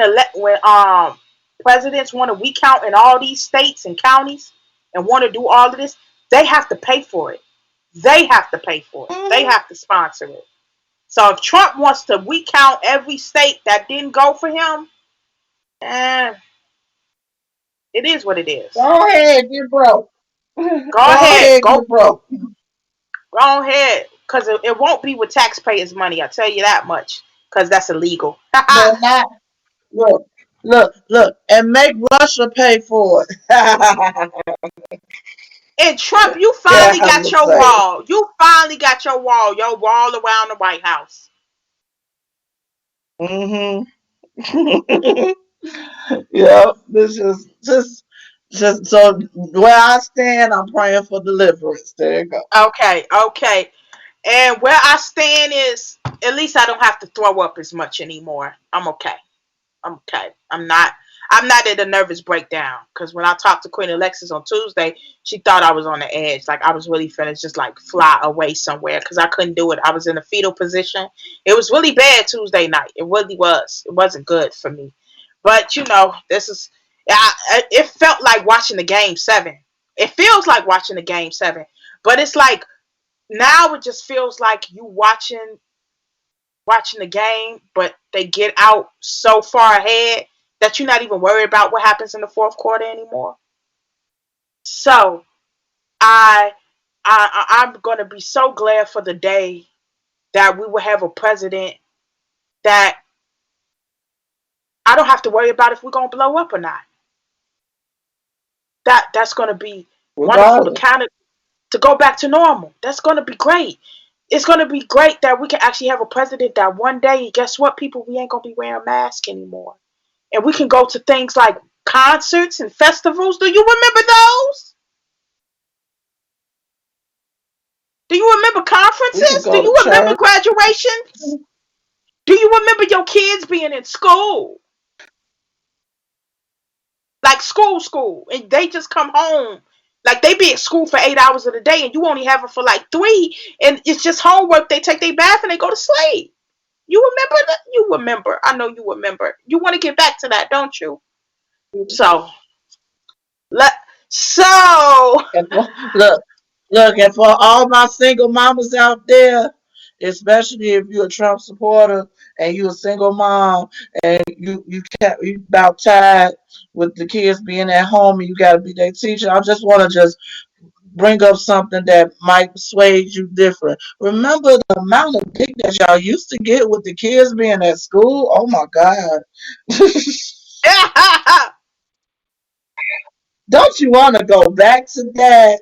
S2: presidents want to recount in all these states and counties and want to do all of this, they have to pay for it. They have to pay for it. They
S3: Mhm.
S2: have to sponsor it. So if Trump wants to recount every state that didn't go for him, eh, It is what it is.
S3: Go ahead, get broke.
S2: Go
S3: Go
S2: ahead.
S3: ahead,
S2: Go
S3: get broke.
S2: ahead. Because it won't be with taxpayers' money. I tell you that much. Because that's illegal.
S3: But not look, look, and make Russia pay for it.
S2: And Trump, you
S3: Yeah,
S2: finally
S3: I'm
S2: got
S3: gonna
S2: your
S3: say it.
S2: wall. You finally got your wall around the White House.
S3: Mm-hmm. Yeah, this is just so where I stand, I'm praying for deliverance. There you go.
S2: Okay, okay. And where I stand is, at least I don't have to throw up as much anymore. I'm okay. I'm okay. I'm not at a nervous breakdown because when I talked to Queen Alexis on Tuesday, she thought I was on the edge. Like I was really finna just like fly away somewhere because I couldn't do it. I was in a fetal position. It was really bad Tuesday night. It really was. It wasn't good for me. But you know, this is. It felt like watching the game 7. It feels like watching the game 7, but it's like now it just feels like you watching the game, but they get out so far ahead that you're not even worried about what happens in the fourth quarter anymore. So I, I'm gonna be so glad for the day that we will have a president that I don't have to worry about if we're gonna blow up or not. That's gonna be wonderful to
S3: Regardless,
S2: kind of to go back to normal. That's gonna be great. It's gonna be great that we can actually have a president that one day, guess what, people, we ain't gonna be wearing masks anymore. And we can go to things like concerts and festivals. Do you remember those? Do you remember
S3: we can
S2: conferences? Do
S3: go to
S2: you remember
S3: church.
S2: graduations? Do you remember your kids being in school? Like school, and they just come home. Like they be at school for 8 hours of the day, and you only have them for like 3, and it's just homework. They take their bath and they go to sleep. You remember that? You remember? I know you remember. You want to get back to that, don't you? So let so
S3: And look, and for all my single mamas out there, especially if you're a Trump supporter and you're a single mom and you about tired with the kids being at home and you got to be their teacher, I just want to just bring up something that might persuade you different. Remember the amount of dick that y'all used to get with the kids being at school? Oh my God. Don't you want to go back to that?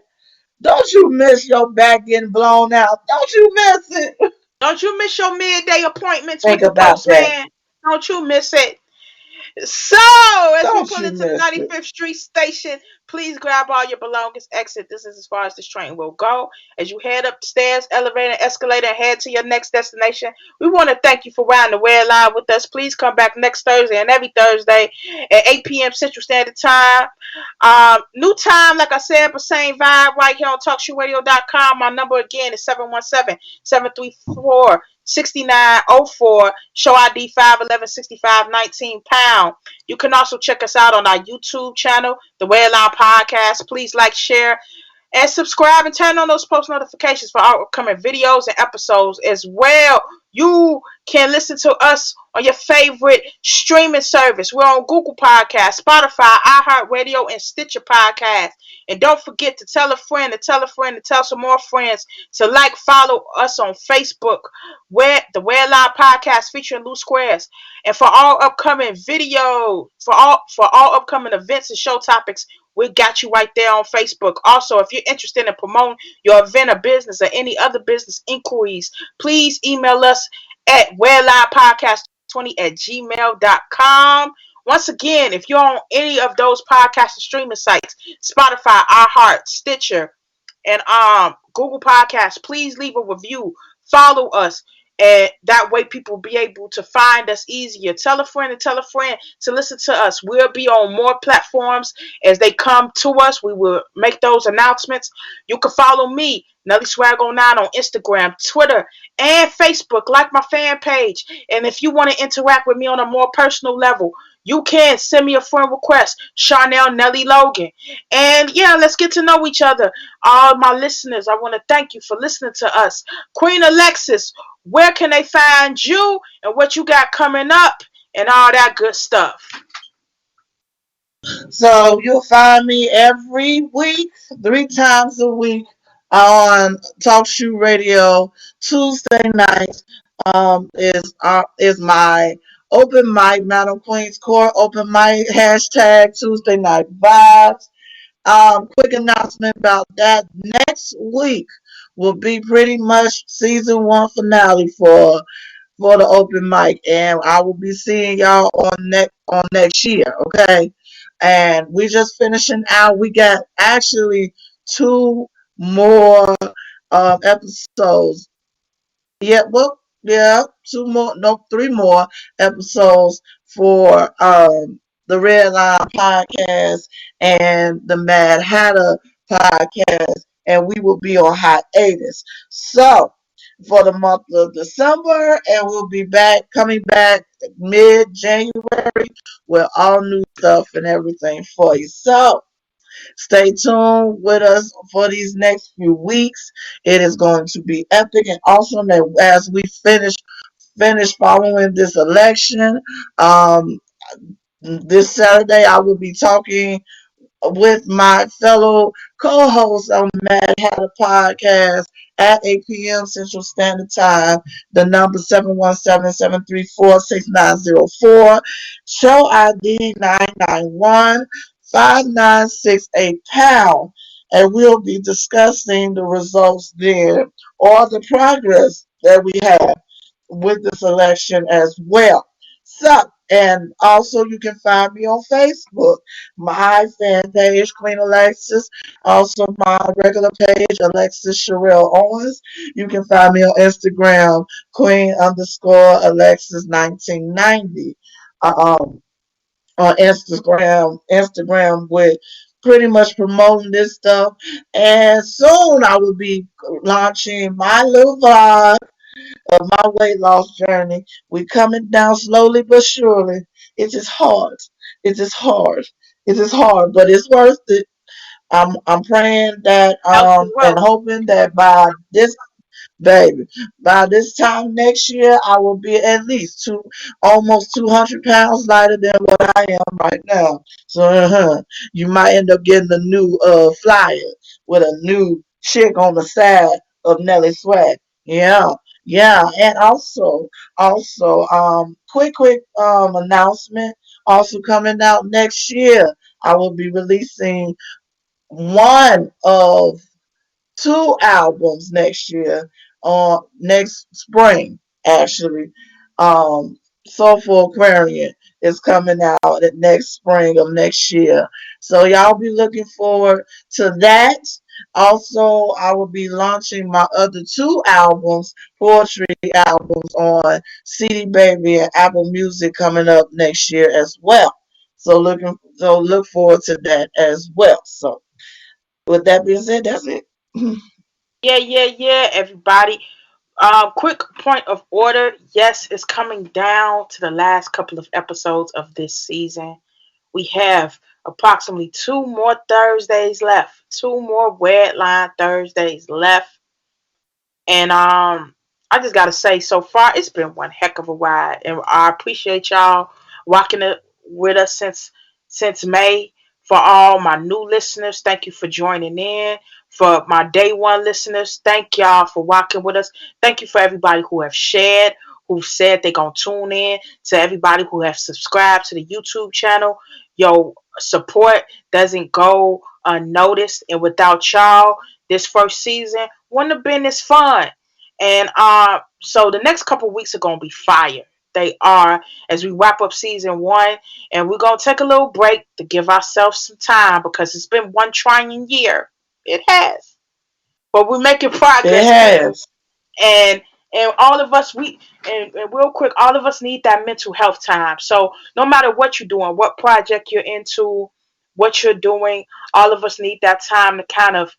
S3: Don't you miss your back getting blown out? Don't you miss it?
S2: don't you miss your midday appointments
S3: Think
S2: with the
S3: about that.
S2: postman? Don't you miss it? So, as we
S3: Don't
S2: pull
S3: you
S2: into the
S3: miss it?
S2: 95th Street station, please grab all your belongings. Exit. This is as far as this train will go. As you head up the stairs, elevator, and escalator, and head to your next destination, we want to thank you for riding the Red Line with us. Please come back next Thursday and every Thursday at 8 p.m. Central Standard Time. New time, like I said, but same vibe right here on TalkShoeRadio.com. My number again is 717-734-6904. Show ID 511-6519 #. You can also check us out on our YouTube channel, The Redline Podcast. Please like, share, and subscribe and turn on those post notifications for our upcoming videos and episodes as well. You can listen to us on your favorite streaming service. We're on Google Podcasts, Spotify, iHeartRadio, and Stitcher Podcast. And don't forget to tell a friend, to tell a friend, to tell some more friends to like, follow us on Facebook, where the Red Line Podcast featuring Lou Squares. And for all upcoming video, for all upcoming events and show topics, we got you right there on Facebook. Also, if you're interested in promoting your event or business or any other business inquiries, please email us at redlinepodcast20@gmail.com. Once again, if you're on any of those podcast and streaming sites, Spotify, iHeart, Stitcher, and Google Podcasts, please leave a review. Follow us. And that way people will be able to find us easier. Tell a friend and tell a friend to listen to us. We'll be on more platforms as they come to us. We will make those announcements. You can follow me, Nelly Swag09, on Instagram, Twitter, and Facebook. Like my fan page. And if you want to interact with me on a more personal level, you can send me a friend request, Charnel Nelly Logan. And yeah, let's get to know each other. All my listeners, I want to thank you for listening to us. Queen Alexis, where can they find you and what you got coming up and all that good stuff?
S3: So you'll find me every week, 3 times a week on Talk Shoe Radio. Tuesday nights is my open mic, Madam Queen's Court open mic, hashtag Tuesday Night Vibes. Quick announcement about that. Next week will be pretty much season one finale for the open mic, and I will be seeing y'all on next year. Okay, and we just finishing out. We got actually two more episodes. Yeah, well, yeah, two more, no, three more episodes for the Redline podcast and the Mad Hatter podcast, and we will be on hiatus. So for the month of December, and we'll be coming back mid January with all new stuff and everything for you. So stay tuned with us for these next few weeks. It is going to be epic and awesome. And as we finish following this election, um, this Saturday I will be talking with my fellow co-hosts on Mad Hatter Podcast at 8 p.m. Central Standard Time. The number 717-734-6904. Show ID 991-5968#. And we'll be discussing the results there or the progress that we have with this election as well. So, and also you can find me on Facebook, my fan page, Queen Alexis, also my regular page, Alexis Sherelle Owens. You can find me on Instagram, Queen underscore Alexis 1990. Um, on Instagram with pretty much promoting this stuff. And soon I will be launching my little vlog of my weight loss journey. We coming down slowly but surely. It is hard. It is hard. It is hard, but it's worth it. I'm praying that
S2: Health is
S3: and
S2: wealth.
S3: hoping that by this baby, by this time next year, I will be at least almost 200 pounds lighter than what I am right now. So you might end up getting a new flyer with a new chick on the side of Nelly Swag. Yeah, yeah, and also, quick announcement. Also coming out next year, I will be releasing one of two albums next year, next spring actually. Soulful Aquarian is coming out at next spring of next year. So y'all be looking forward to that. Also, I will be launching my other two albums, poetry albums on CD Baby and Apple Music coming up next year as well. So look forward to that as well. So with that being said, that's it.
S2: Yeah, everybody. Quick point of order. Yes, it's coming down to the last couple of episodes of this season. We have approximately 2 more Thursdays left. 2 more Redline Thursdays left. And I just gotta say, so far it's been one heck of a ride, and I appreciate y'all rocking it with us since May. For all my new listeners, thank you for joining in. For my day one listeners, thank y'all for rocking with us. Thank you for everybody who have shared, who said they gonna tune in. To everybody who have subscribed to the YouTube channel, your support doesn't go unnoticed. And without y'all, this first season wouldn't have been as fun. And so the next couple weeks are gonna be fire. They are, as we wrap up season one, and we're gonna take a little break to give ourselves some time because it's been one trying year. It has, but we're making
S3: It
S2: progress, people.
S3: has.
S2: And all of us, and real quick, all of us need that mental health time. So no matter what you're doing, what project you're into, what you're doing, all of us need that time to kind of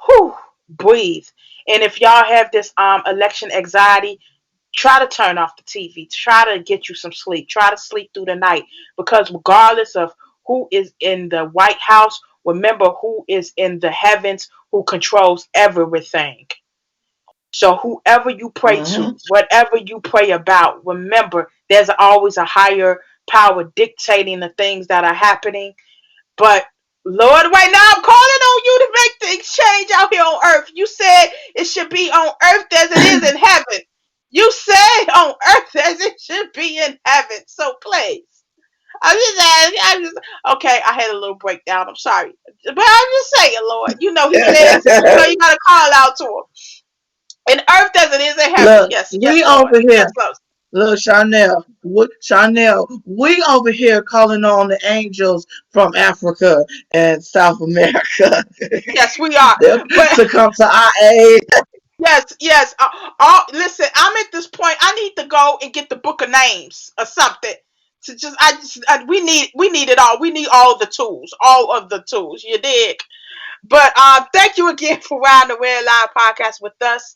S2: whew, breathe. And if y'all have this election anxiety, try to turn off the TV. Try to get you some sleep. Try to sleep through the night because regardless of who is in the White House, remember who is in the heavens, who controls everything. So whoever you pray
S3: Hmm.
S2: to, whatever you pray about, remember there's always a higher power dictating the things that are happening. But Lord, right now I'm calling on you to make things change out here on earth. You said it should be on earth as it is in heaven. You said on earth as it should be in heaven. So please. Okay, I had a little breakdown. I'm sorry. But I'm just saying, Lord. You know he says, you know, you gotta call out to him. In earth as it is in heaven.
S3: Look,
S2: Yes, yes,
S3: we
S2: Lord.
S3: over here.
S2: Yes, Lord.
S3: Look, Chanel, we over here calling on the angels from Africa and South America
S2: Yes, we are. But
S3: to come to our aid.
S2: yes, yes. Listen, I'm at this point. I need to go and get the book of names or something. To just, we need it all. We need all the tools, all of the tools. You dig? But thank you again for riding the Red Line podcast with us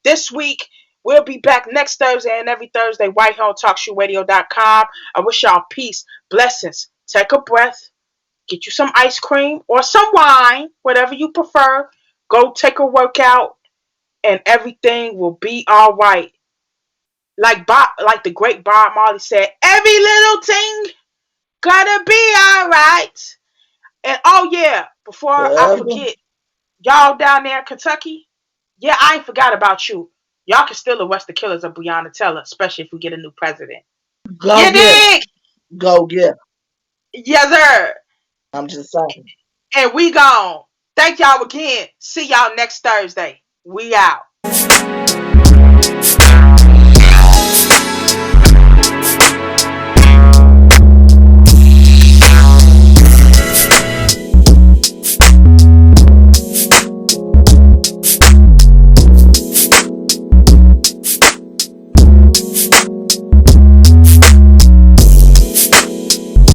S2: this week. We'll be back next Thursday and every Thursday right here on TalkShoeRadio.com. I wish y'all peace, blessings. Take a breath, get you some ice cream or some wine, whatever you prefer. Go take a workout and everything will be all right. Like the great Bob Marley said, every little thing gonna be all right. And oh yeah, before I
S3: Forever.
S2: forget, y'all down there in Kentucky, yeah, I ain't forgot about you. Y'all can still arrest the killers of Breonna Taylor, especially if we get a new president.
S3: Go
S2: You
S3: get it.
S2: dig?
S3: Go get it.
S2: Yes, sir.
S3: I'm just saying.
S2: And we gone. Thank y'all again. See y'all next Thursday. We out.